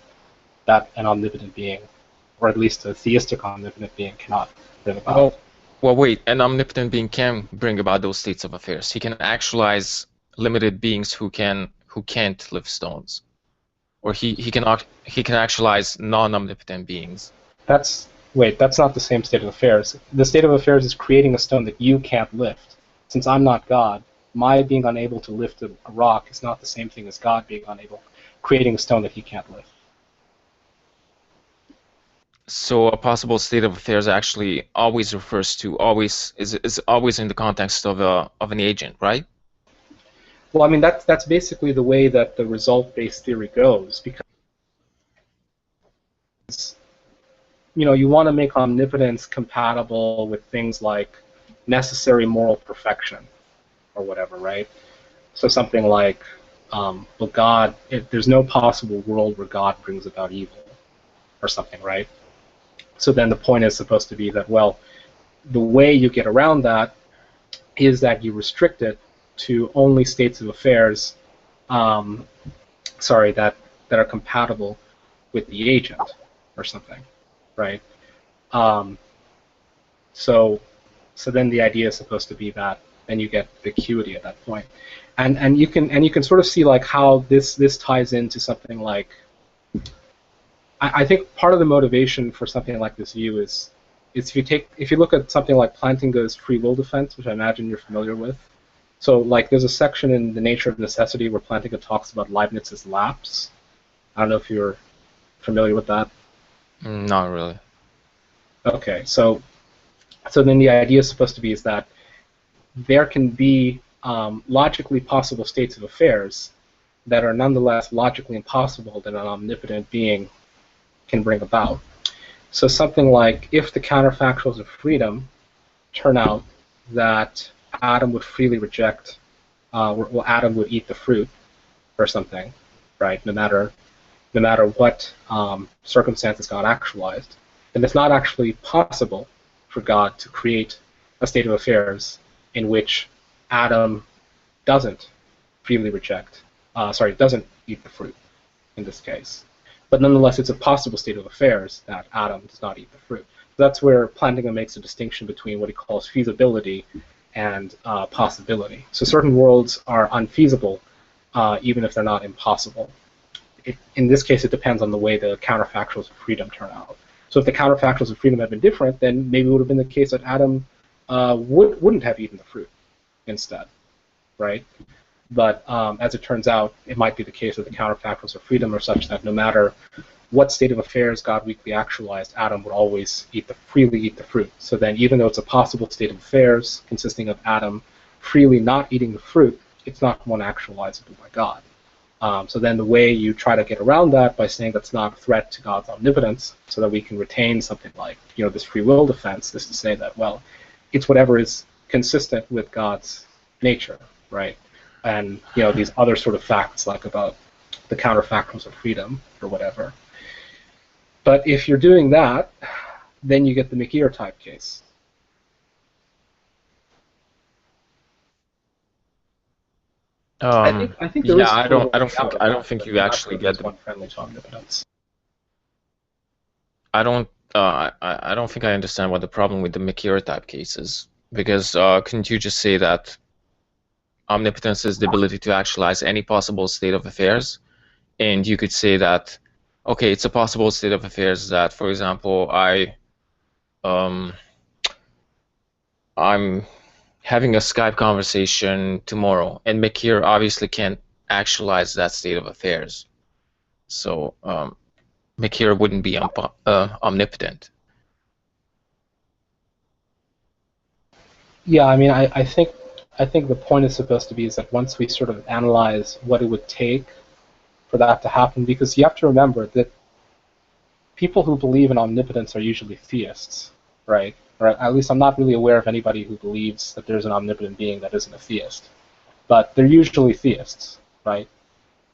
That an omnipotent being, or at least a theistic omnipotent being, cannot bring about. well, wait, an omnipotent being can bring about those states of affairs. He can actualize limited beings who can't lift stones. Or he can actualize non-omnipotent beings. That's not the same state of affairs. The state of affairs is creating a stone that you can't lift. Since I'm not God, my being unable to lift a rock is not the same thing as God being unable, creating a stone that he can't lift. So a possible state of affairs actually always refers to always is always in the context of an agent, right? Well, I mean that's basically the way that the result-based theory goes, because you want to make omnipotence compatible with things like necessary moral perfection or whatever, right? So something like, well, God, there's no possible world where God brings about evil or something, right? So then the point is supposed to be that, well, the way you get around that is that you restrict it to only states of affairs, um, that are compatible with the agent or something, right? Um, so so then the idea is supposed to be that then you get vacuity at that point, and you can sort of see like how this ties into something like I think part of the motivation for something like this view is if you look at something like Plantinga's free will defense, which I imagine you're familiar with. So like there's a section in The Nature of Necessity where Plantinga talks about Leibniz's lapse. I don't know if you're familiar with that. Not really. Okay, so then the idea is supposed to be is that there can be logically possible states of affairs that are nonetheless logically impossible that an omnipotent being can bring about. So something like if the counterfactuals of freedom turn out that Adam would freely reject, well, Adam would eat the fruit or something, right? No matter what circumstances got actualized, then it's not actually possible for God to create a state of affairs in which Adam doesn't freely doesn't eat the fruit in this case. But nonetheless, it's a possible state of affairs that Adam does not eat the fruit. That's where Plantinga makes a distinction between what he calls feasibility and possibility. So certain worlds are unfeasible, even if they're not impossible. In this case, it depends on the way the counterfactuals of freedom turn out. So if the counterfactuals of freedom had been different, then maybe it would have been the case that Adam wouldn't have eaten the fruit instead, right? But as it turns out, it might be the case that the counterfactuals of freedom are such that no matter what state of affairs God weakly actualized, Adam would always freely eat the fruit. So then even though it's a possible state of affairs consisting of Adam freely not eating the fruit, it's not one actualizable by God. So then the way you try to get around that by saying that's not a threat to God's omnipotence, so that we can retain something like this free will defense, is to say that, well, it's whatever is consistent with God's nature, right? And these other sort of facts like about the counterfactuals of freedom or whatever. But if you're doing that, then you get the McGear type case. I think there Yeah, is sort of a way out of I that, don't think but you not actually sort of get as the. one friendly to omnipotence. I don't. I don't think I understand what the problem with the Makir type case is because couldn't you just say that omnipotence is the ability to actualize any possible state of affairs. And you could say that, okay, it's a possible state of affairs that, for example, I'm having a Skype conversation tomorrow, and Mikir obviously can't actualize that state of affairs. So Mikir wouldn't be omnipotent. Yeah, I mean, I think the point is supposed to be is that once we sort of analyze what it would take for that to happen, because you have to remember that people who believe in omnipotence are usually theists, right? Or at least I'm not really aware of anybody who believes that there's an omnipotent being that isn't a theist. But they're usually theists, right?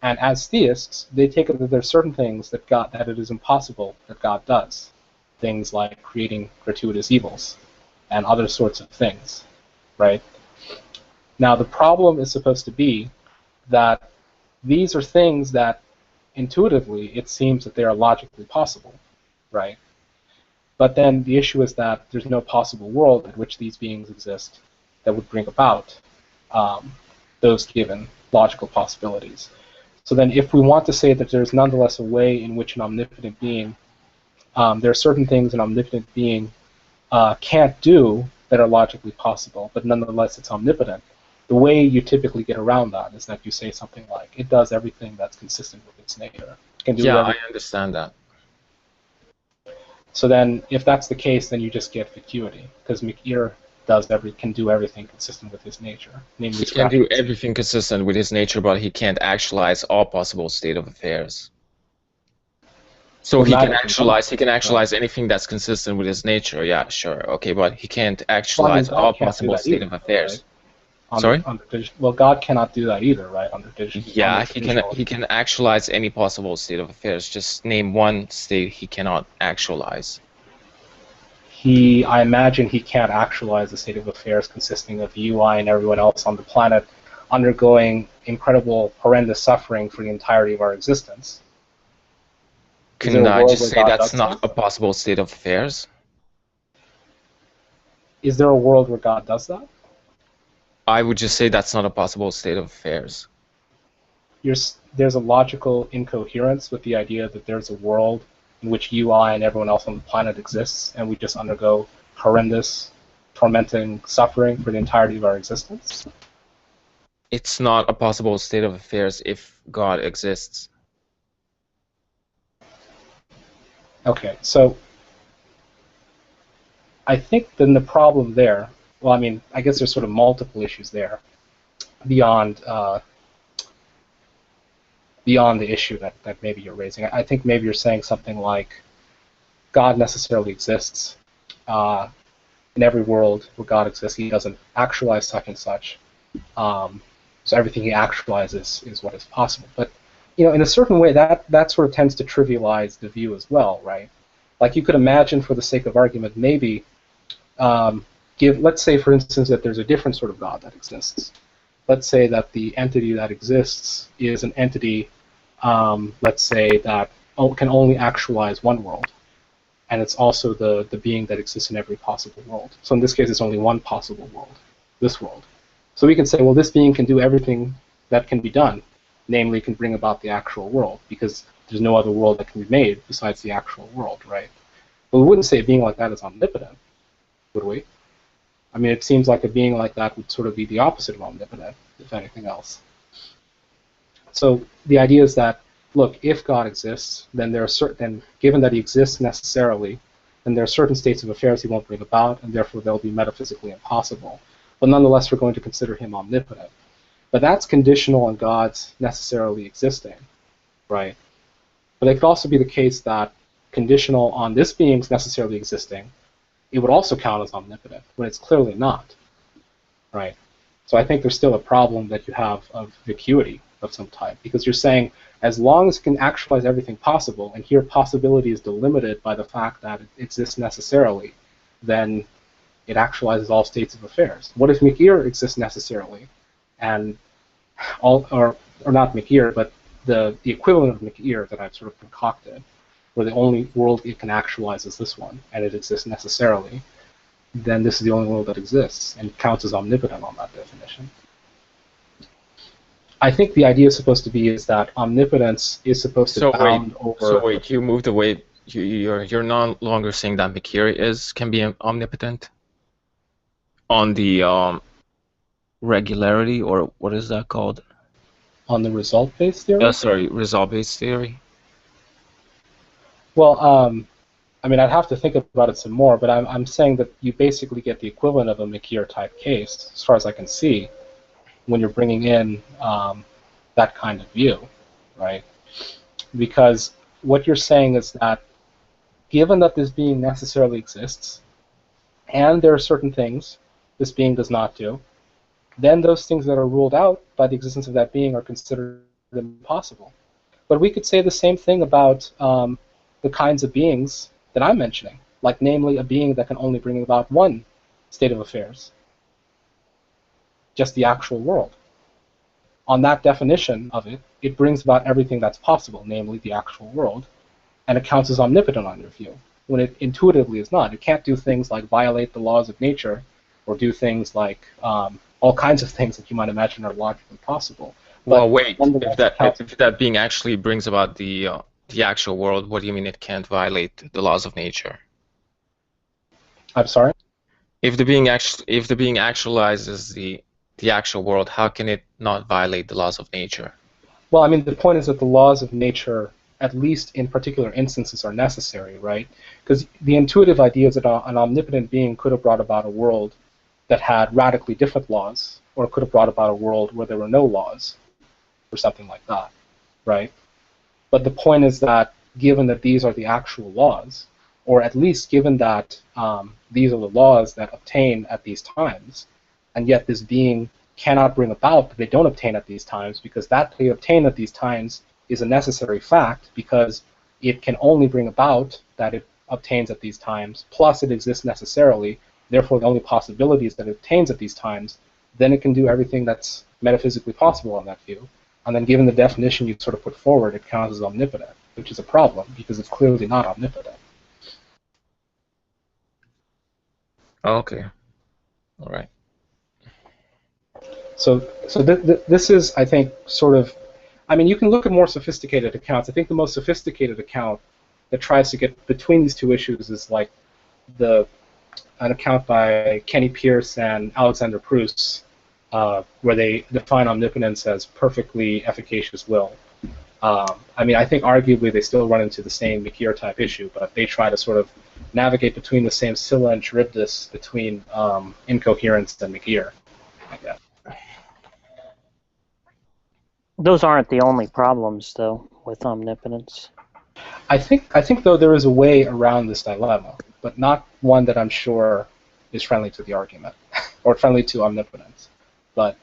And as theists, they take it that there are certain things that it is impossible that God does. Things like creating gratuitous evils and other sorts of things, right? Now, the problem is supposed to be that these are things that intuitively it seems that they are logically possible, right? But then the issue is that there's no possible world in which these beings exist that would bring about those given logical possibilities. So then if we want to say that there's nonetheless a way in which an omnipotent being, there are certain things an omnipotent being can't do that are logically possible, but nonetheless it's omnipotent, the way you typically get around that is that you say something like, it does everything that's consistent with its nature. It can do Yeah, everything. I understand that. So then, if that's the case, then you just get vacuity, because Mikir can do everything consistent with his nature. Namely, He can do scratching. everything consistent with his nature, but he can't actualize all possible state of affairs. So Well, he can neither can actualize anything that's consistent with his nature. Yeah, sure, okay, but he can't actualize God all can't do possible that state either, of affairs. right? Sorry? Well, God cannot do that either, right? Yeah, he can actualize any possible state of affairs. Just name one state he cannot actualize. I imagine he can't actualize a state of affairs consisting of you, I, and everyone else on the planet undergoing incredible, horrendous suffering for the entirety of our existence. Can I just say that's not a possible state of affairs? Is there a world where God does that? I would just say that's not a possible state of affairs. There's a logical incoherence with the idea that there's a world in which you, I, and everyone else on the planet exists, and we just undergo horrendous, tormenting suffering for the entirety of our existence? It's not a possible state of affairs if God exists. Okay, so I think then the problem there, well, I mean, I guess there's sort of multiple issues there beyond the issue that maybe you're raising. I think maybe you're saying something like God necessarily exists. In every world where God exists, he doesn't actualize such and such. So everything he actualizes is what is possible. But in a certain way, that sort of tends to trivialize the view as well, right? Like you could imagine, for the sake of argument, maybe let's say, for instance, that there's a different sort of God that exists. Let's say that the entity that exists is an entity, let's say, that can only actualize one world. And it's also the being that exists in every possible world. So in this case, it's only one possible world, this world. So we can say, well, this being can do everything that can be done, namely can bring about the actual world, because there's no other world that can be made besides the actual world, right? But we wouldn't say a being like that is omnipotent, would we? I mean, it seems like a being like that would sort of be the opposite of omnipotent, if anything else. So the idea is that, look, if God exists, then given that he exists necessarily, then there are certain states of affairs he won't bring about, and therefore they'll be metaphysically impossible. But nonetheless, we're going to consider him omnipotent. But that's conditional on God's necessarily existing, right? But it could also be the case that conditional on this being's necessarily existing, it would also count as omnipotent, when it's clearly not, right? So I think there's still a problem that you have of vacuity of some type, because you're saying as long as it can actualize everything possible, and here possibility is delimited by the fact that it exists necessarily, then it actualizes all states of affairs. What if Mikir exists necessarily, and or not Mikir, but the equivalent of Mikir that I've sort of concocted, where the only world it can actualize is this one, and it exists necessarily, then this is the only world that exists, and counts as omnipotent on that definition. I think the idea is supposed to be is that omnipotence is supposed to So bound so over. wait, you moved away. You're no longer saying that Mikiri can be omnipotent on the regularity, or what is that called? On the result-based theory? Sorry, result-based theory. Well, I mean, I'd have to think about it some more, but I'm saying that you basically get the equivalent of a Mikir type case, as far as I can see, when you're bringing in that kind of view, right? Because what you're saying is that given that this being necessarily exists, and there are certain things this being does not do, then those things that are ruled out by the existence of that being are considered impossible. But we could say the same thing about the kinds of beings that I'm mentioning, like namely a being that can only bring about one state of affairs, just the actual world. On that definition of it, it brings about everything that's possible, namely the actual world, and it counts as omnipotent on your view, when it intuitively is not. It can't do things like violate the laws of nature, or do things like all kinds of things that you might imagine are logically possible. Well, wait. Nonetheless, If that being actually brings about the actual world, what do you mean it can't violate the laws of nature? I'm sorry? If the being actualizes the actual world, how can it not violate the laws of nature? Well, I mean, the point is that the laws of nature, at least in particular instances, are necessary, right? Because the intuitive idea is that an omnipotent being could have brought about a world that had radically different laws, or it could have brought about a world where there were no laws, or something like that, right? But the point is that given that these are the actual laws, or at least given that these are the laws that obtain at these times, and yet this being cannot bring about that they don't obtain at these times, because that they obtain at these times is a necessary fact, because it can only bring about that it obtains at these times, plus it exists necessarily, therefore the only possibility is that it obtains at these times, then it can do everything that's metaphysically possible on that view. And then given the definition you sort of put forward, it counts as omnipotent, which is a problem, because it's clearly not omnipotent. Okay. All right. So this is, I think, sort of, I mean, you can look at more sophisticated accounts. I think the most sophisticated account that tries to get between these two issues is like an account by Kenny Pierce and Alexander Proust, where they define omnipotence as perfectly efficacious will. I mean, I think arguably they still run into the same Mikir type issue, but they try to sort of navigate between the same Scylla and Charybdis between incoherence and Mikir, I guess. Those aren't the only problems, though, with omnipotence. I think though there is a way around this dilemma, but not one that I'm sure is friendly to the argument or friendly to omnipotence. But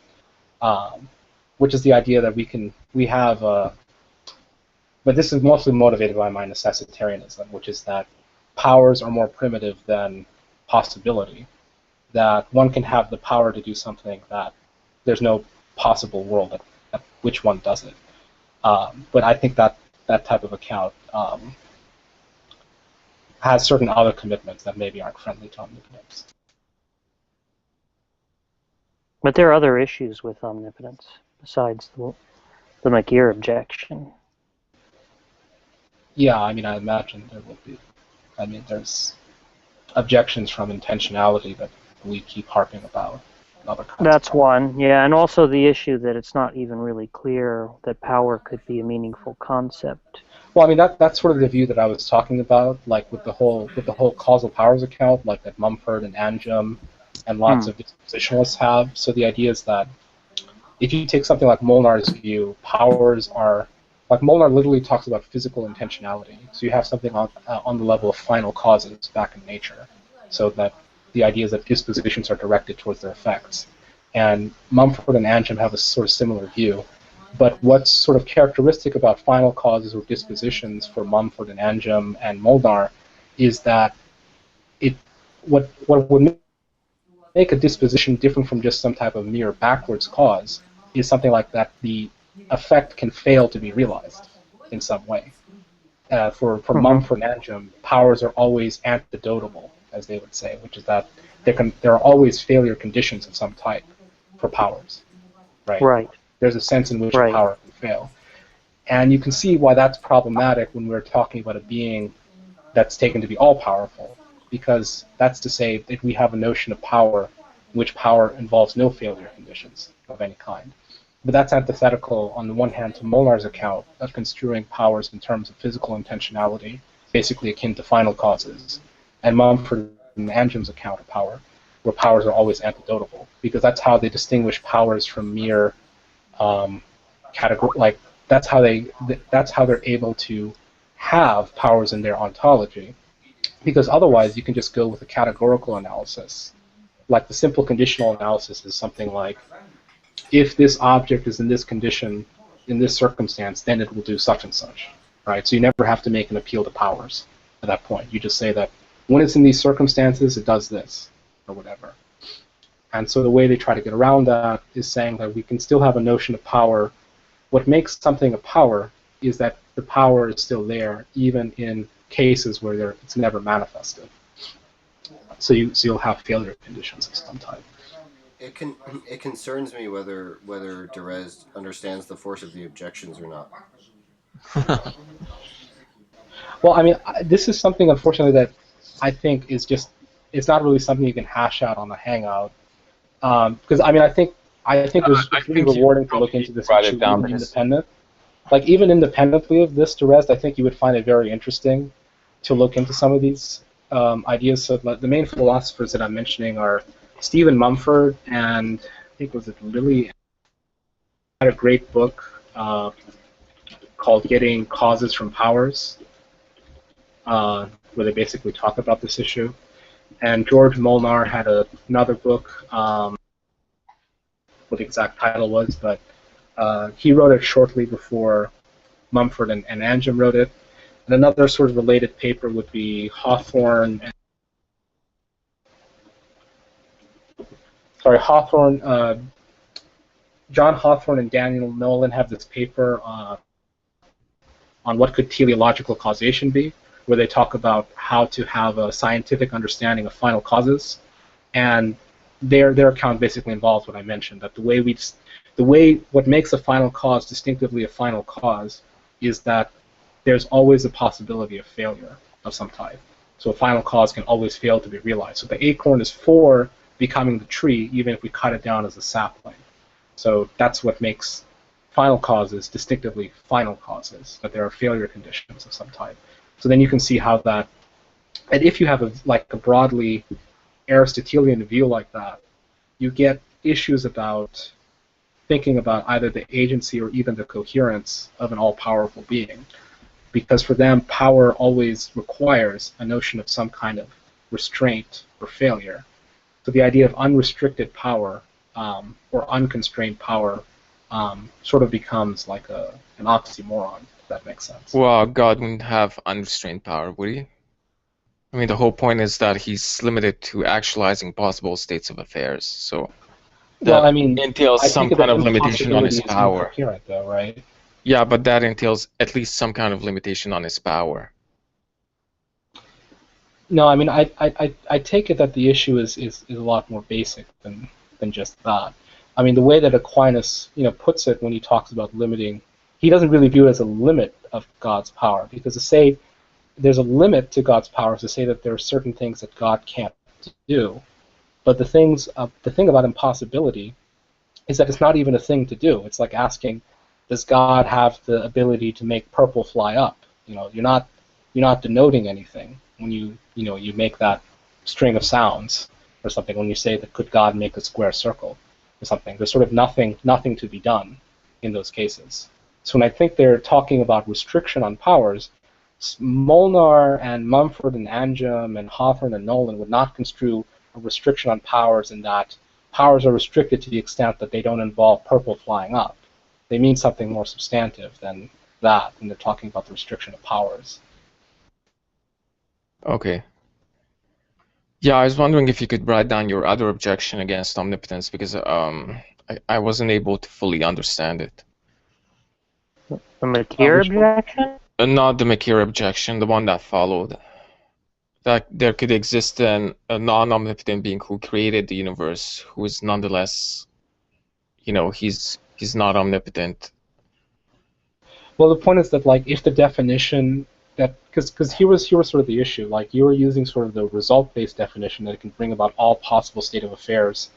which is the idea that we have. But this is mostly motivated by my necessitarianism, which is that powers are more primitive than possibility. That one can have the power to do something that there's no possible world at which one does it. But I think that type of account has certain other commitments that maybe aren't friendly to omnipotence. But there are other issues with omnipotence besides the Mikir objection. Yeah, I mean, I imagine there will be. I mean, there's objections from intentionality that we keep harping about. That's one, yeah, and also the issue that it's not even really clear that power could be a meaningful concept. Well, I mean, that's sort of the view that I was talking about, like with the whole causal powers account, like that Mumford and Anjum and lots of dispositionalists have. So the idea is that if you take something like Molnar's view, powers are, like Molnar literally talks about physical intentionality. So you have something on the level of final causes back in nature. So that the idea is that dispositions are directed towards their effects. And Mumford and Anjum have a sort of similar view. But what's sort of characteristic about final causes or dispositions for Mumford and Anjum and Molnar is that what would make a disposition different from just some type of mere backwards cause is something like that the effect can fail to be realized in some way. For Mumford and Anjum, powers are always antidotable, as they would say, which is that there are always failure conditions of some type for powers. Right. There's a sense in which a Right. power can fail. And you can see why that's problematic when we're talking about a being that's taken to be all-powerful, because that's to say that we have a notion of power in which power involves no failure conditions of any kind. But that's antithetical, on the one hand, to Molnar's account of construing powers in terms of physical intentionality, basically akin to final causes, and Mumford and Angem's account of power, where powers are always antidotable, because that's how they distinguish powers from mere category. Like that's how they're able to have powers in their ontology, because otherwise you can just go with a categorical analysis. Like the simple conditional analysis is something like, if this object is in this condition, in this circumstance, then it will do such and such, right? So you never have to make an appeal to powers at that point. You just say that when it's in these circumstances, it does this, or whatever. And so the way they try to get around that is saying that we can still have a notion of power. What makes something a power is that the power is still there, even in cases where it's never manifested. So you'll have failure conditions of some type. It concerns me whether Derezzed understands the force of the objections or not. Well, I mean, this is something, unfortunately, that I think is just, it's not really something you can hash out on a hangout. Because, I mean, I think it's really rewarding to look into this issue even independent. Like, even independently of this Derezzed, I think you would find it very interesting to look into some of these ideas. So the main philosophers that I'm mentioning are Stephen Mumford, and I think was it Lily had a great book called Getting Causes from Powers, where they basically talk about this issue. And George Molnar had another book, what the exact title was, but he wrote it shortly before Mumford and Angem wrote it. And another sort of related paper would be John Hawthorne and Daniel Nolan have this paper on what could teleological causation be, where they talk about how to have a scientific understanding of final causes, and their account basically involves what I mentioned, that what makes a final cause distinctively a final cause is that there's always a possibility of failure of some type. So a final cause can always fail to be realized. So the acorn is for becoming the tree, even if we cut it down as a sapling. So that's what makes final causes distinctively final causes, that there are failure conditions of some type. So then you can see how that, and if you have a broadly Aristotelian view like that, you get issues about thinking about either the agency or even the coherence of an all-powerful being. Because for them, power always requires a notion of some kind of restraint or failure. So the idea of unrestricted power or unconstrained power sort of becomes like an oxymoron, if that makes sense. Well, God wouldn't have unrestrained power, would he? I mean, the whole point is that he's limited to actualizing possible states of affairs. So well, I mean, entails some kind of limitation on his power. Though, right? Yeah, but that entails at least some kind of limitation on his power. No, I mean, I take it that the issue is a lot more basic than just that. I mean, the way that Aquinas, puts it when he talks about limiting, he doesn't really view it as a limit of God's power, because to say there's a limit to God's power is to say that there are certain things that God can't do. But the thing about impossibility is that it's not even a thing to do. It's like asking, does God have the ability to make purple fly up? You're not denoting anything when you make that string of sounds or something. When you say that could God make a square circle or something, there's sort of nothing to be done in those cases. So when I think they're talking about restriction on powers, Molnar and Mumford and Angem and Hawthorne and Nolan would not construe a restriction on powers in that powers are restricted to the extent that they don't involve purple flying up. They mean something more substantive than that when they're talking about the restriction of powers. Okay. Yeah, I was wondering if you could write down your other objection against omnipotence, because I wasn't able to fully understand it. The Makir objection? Not the Makir objection, the one that followed. That there could exist a non-omnipotent being who created the universe, who is nonetheless, he's he's not omnipotent. Well, the point is that like if the definition that because here was sort of the issue, like you were using sort of the result-based definition that it can bring about all possible state of affairs,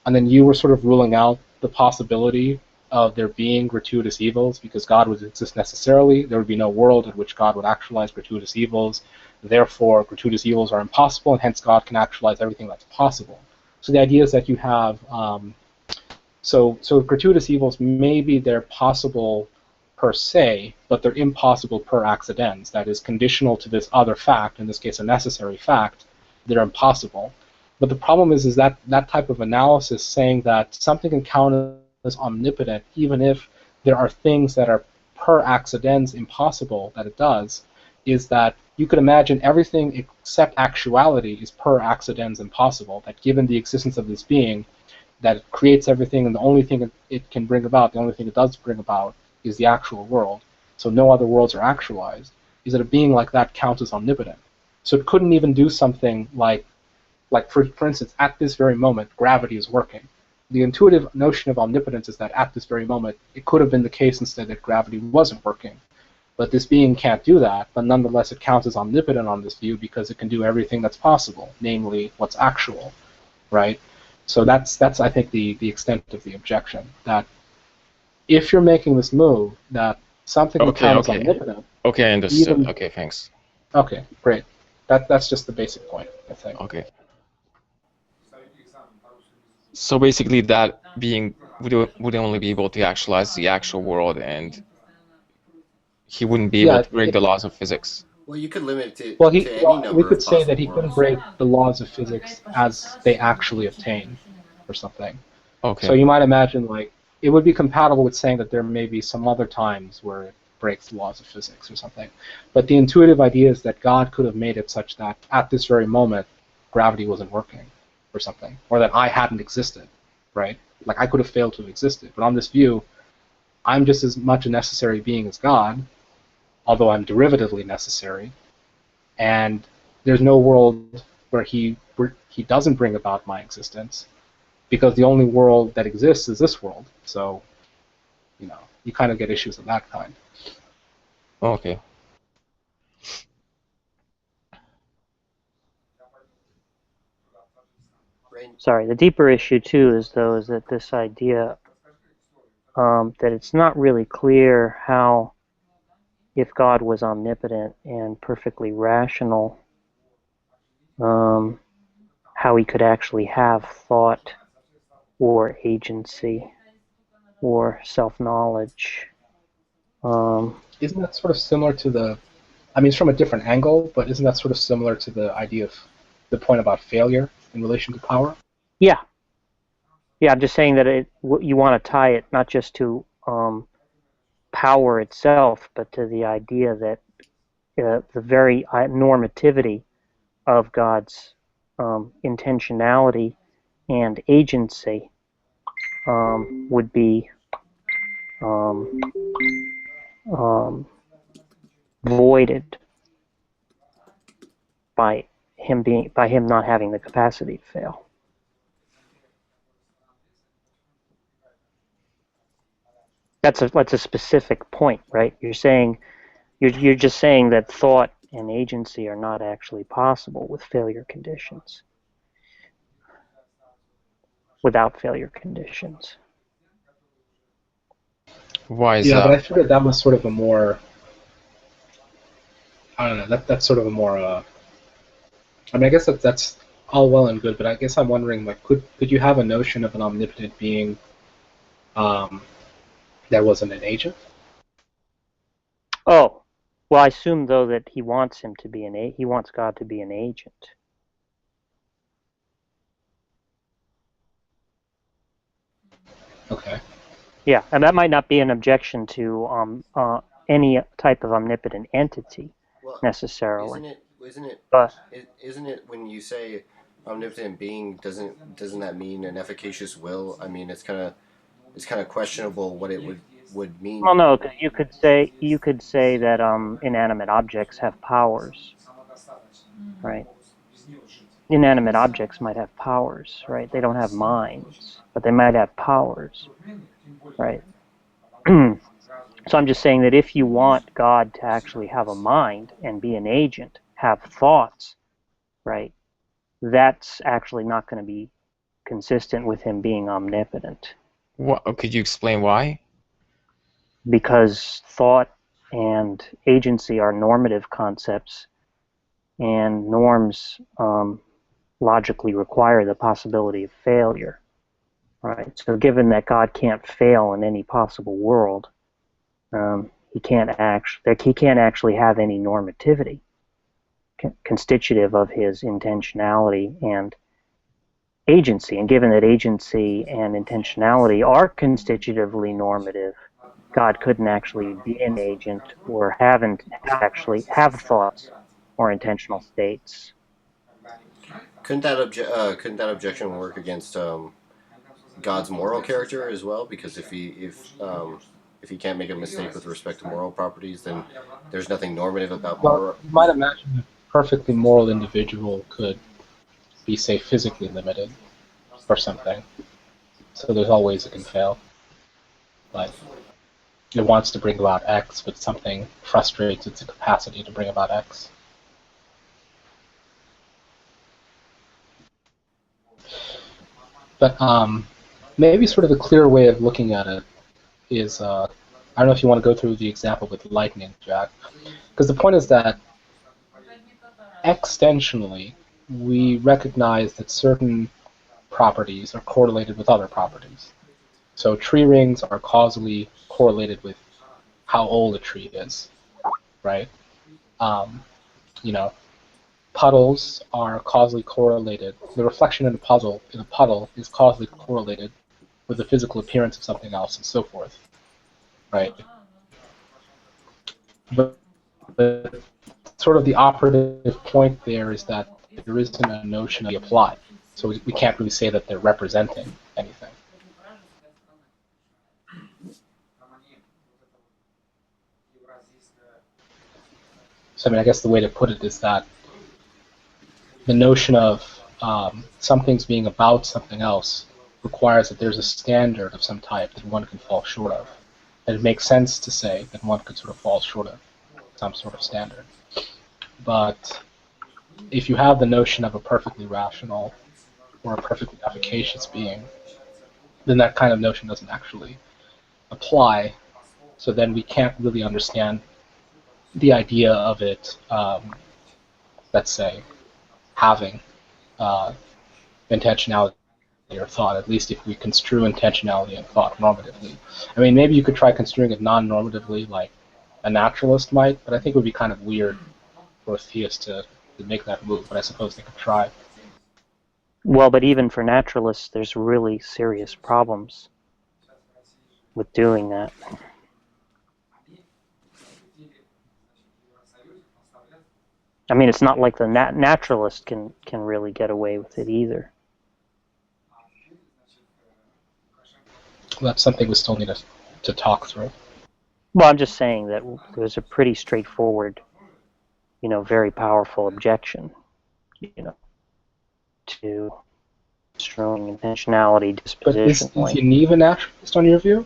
and then you were sort of ruling out the possibility of there being gratuitous evils because God would exist necessarily. There would be no world in which God would actualize gratuitous evils. Therefore, gratuitous evils are impossible, and hence God can actualize everything that's possible. So the idea is that you have so gratuitous evils, maybe they're possible per se, but they're impossible per accidens. That is conditional to this other fact, in this case a necessary fact, they're impossible. But the problem is that that type of analysis saying that something can count as omnipotent even if there are things that are per accidens impossible that it does, is that you could imagine everything except actuality is per accidens impossible, that given the existence of this being, that it creates everything, and the only thing it can bring about, the only thing it does bring about, is the actual world. So no other worlds are actualized. Is that a being like that counts as omnipotent? So it couldn't even do something like for instance, at this very moment, gravity is working. The intuitive notion of omnipotence is that at this very moment, it could have been the case instead that gravity wasn't working. But this being can't do that, but nonetheless it counts as omnipotent on this view because it can do everything that's possible, namely what's actual, right? So that's I think the extent of the objection, that if you're making this move, that something can count as omnipotent. Okay, I understood. Okay, thanks. Okay, great. That's just the basic point, I think. Okay. So basically, that being would only be able to actualize the actual world, and he wouldn't be able to break the laws of physics. Well, you could limit it well, to any number we could of say that possible he couldn't worlds. break the laws of physics as they actually obtain, or something. Okay. So you might imagine, like, it would be compatible with saying that there may be some other times where it breaks the laws of physics or something. But the intuitive idea is that God could have made it such that at this very moment, gravity wasn't working, or something, or that I hadn't existed, right? Like I could have failed to have existed. But on this view, I'm just as much a necessary being as God, although I'm derivatively necessary, and there's no world where he doesn't bring about my existence, because the only world that exists is this world. So, you kind of get issues of that kind. Okay. Sorry, the deeper issue too is that this idea that it's not really clear how, if God was omnipotent and perfectly rational, how he could actually have thought or agency or self-knowledge. Isn't that sort of similar to the, I mean, it's from a different angle, but isn't that sort of similar to the idea of the point about failure in relation to power? Yeah. Yeah, I'm just saying that you want to tie it not just to power itself, but to the idea that the very normativity of God's intentionality and agency would be voided by him not having the capacity to fail. That's a specific point, right? You're just saying that thought and agency are not actually possible with failure conditions. Without failure conditions. Why is that? Yeah, but I figured that was sort of a more, I don't know, that's sort of a more, I mean, I guess that's all well and good, but I guess I'm wondering, like, could you have a notion of an omnipotent being that wasn't an agent? Oh, well, I assume though that he wants him to be he wants God to be an agent. Okay. Yeah, and that might not be an objection to any type of omnipotent entity necessarily. Isn't it when you say omnipotent being, doesn't that mean an efficacious will? I mean, it's kind of questionable what it would mean. Well, no, because you could say that inanimate objects have powers, right? Inanimate objects might have powers, right? They don't have minds, but they might have powers, right? So I'm just saying that if you want God to actually have a mind and be an agent, have thoughts, right, that's actually not going to be consistent with him being omnipotent. What? Could you explain why? Because thought and agency are normative concepts, and norms logically require the possibility of failure, right? So given that God can't fail in any possible world, he can't actually have any normativity constitutive of his intentionality and agency. And given that agency and intentionality are constitutively normative, God couldn't actually be an agent or actually have thoughts or intentional states. Couldn't that objection work against God's moral character as well? Because if he can't make a mistake with respect to moral properties, then there's nothing normative about Well, moral. you might imagine a perfectly moral individual could be, say, physically limited or something. So there's always it can fail. Like, it wants to bring about X, but something frustrates its capacity to bring about X. But maybe sort of a clear way of looking at it is, I don't know if you want to go through the example with lightning, Jack, because the point is that extensionally we recognize that certain properties are correlated with other properties. So tree rings are causally correlated with how old a tree is, right? You know, puddles are causally correlated. The reflection in a puddle is causally correlated with the physical appearance of something else, and so forth, right? But sort of the operative point there is that there isn't a notion of applied, so we can't really say that they're representing anything. So I mean, I guess the way to put it is that the notion of some things being about something else requires that there's a standard of some type that one can fall short of. And it makes sense to say that one could sort of fall short of some sort of standard. But if you have the notion of a perfectly rational or a perfectly efficacious being, then that kind of notion doesn't actually apply. So then we can't really understand the idea of it, let's say, having intentionality or thought, at least if we construe intentionality and thought normatively. I mean, maybe you could try construing it non-normatively like a naturalist might, but I think it would be kind of weird for a theist to make that move, but I suppose they could try. Well, but even for naturalists, there's really serious problems with doing that. I mean, it's not like the naturalist can really get away with it either. Well, that's something we still need to talk through. Well, I'm just saying that there's a pretty straightforward, very powerful objection, to strong intentionality But is dispositionally. Yaniv a naturalist on your view?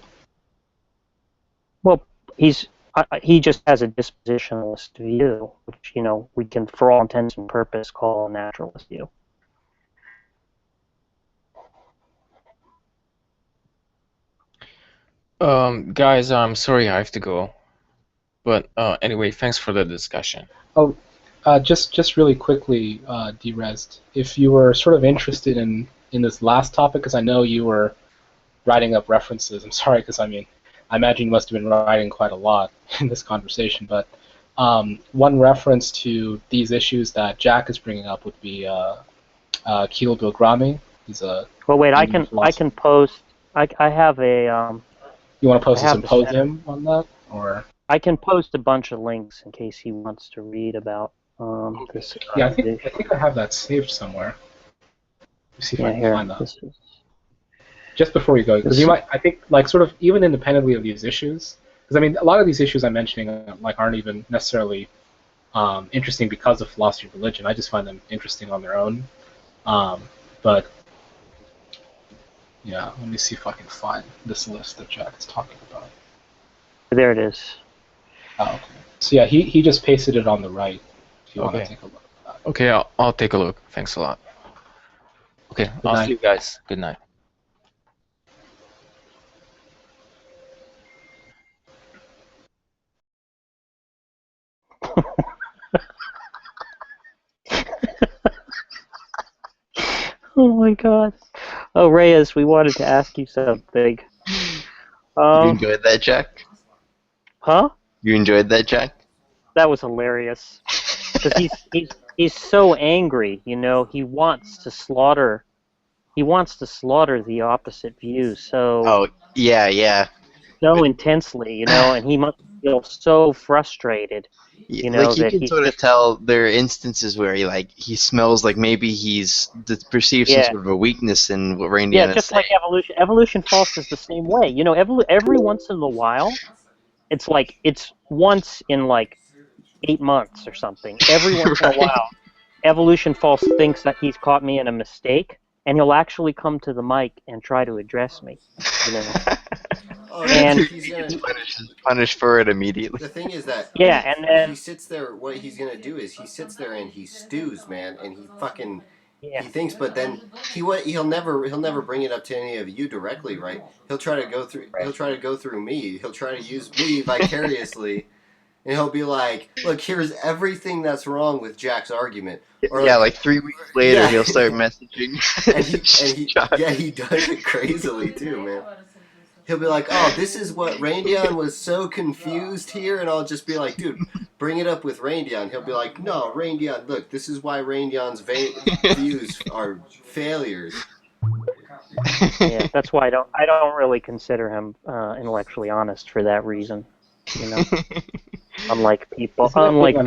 Well, he just has a dispositionalist view, which we can, for all intents and purposes, call a naturalist view. Guys, I'm sorry I have to go. But anyway, thanks for the discussion. Oh, just really quickly, Derezzed, if you were sort of interested in this last topic, because I know you were writing up references. I'm sorry, because I imagine you must have been writing quite a lot in this conversation. But one reference to these issues that Jack is bringing up would be Keel Bilgrami. He's a. Well, wait, I can post. I have a. You want to post a symposium on that, or? I can post a bunch of links in case he wants to read about this. Yeah, I think I have that saved somewhere. Let's see if I can find that. Just before you go, because you might, I think, like, sort of even independently of these issues, because I mean, a lot of these issues I'm mentioning aren't even necessarily interesting because of philosophy of religion. I just find them interesting on their own. But yeah, let me see if I can find this list that Jack is talking about. There it is. Oh, okay. So yeah, he just pasted it on the right. If you want to Okay. take a look at that. Okay, I'll take a look. Thanks a lot. Okay, Good I'll night. see you guys. Good night. Oh my god. Oh, Reyes, we wanted to ask you something. You enjoyed that, Jack? Huh? You enjoyed that, Jack? That was hilarious. Because he's so angry, you know, he wants to slaughter the opposite view Oh, yeah. so But intensely, you know, and he must feel so frustrated, you like know, you that can he's sort of just tell there are instances where he smells like maybe he's perceives some yeah. sort of a weakness in what Yeah, Rayndeon is just like saying. evolution. Evolution False is the same way. You know, every once in a while, it's once in like 8 months or something. Every once in a Right. while, Evolution False thinks that he's caught me in a mistake, and he'll actually come to the mic and try to address me. You know, Oh yeah, and but he's He gonna. gets punished for it immediately. The thing is that yeah, and he then sits there. What he's gonna do is he sits there and he stews, man, and he fucking yeah, he thinks, but then he'll never bring it up to any of you directly, right? He'll try to go through. He'll try to go through me. He'll try to use me vicariously, and he'll be like, "Look, here's everything that's wrong with Jack's argument," or Yeah, like, like 3 weeks later yeah, he'll start messaging. Jack. yeah, he does it crazily too, man. He'll be like, "Oh, this is what Rayndeon was so confused here," and I'll just be like, "Dude, bring it up with Rayndeon." He'll be like, "No, Rayndeon, look, this is why Rayndeon's views are failures." yeah. That's why I don't really consider him intellectually honest for that reason. You know, unlike Isn't it unlike when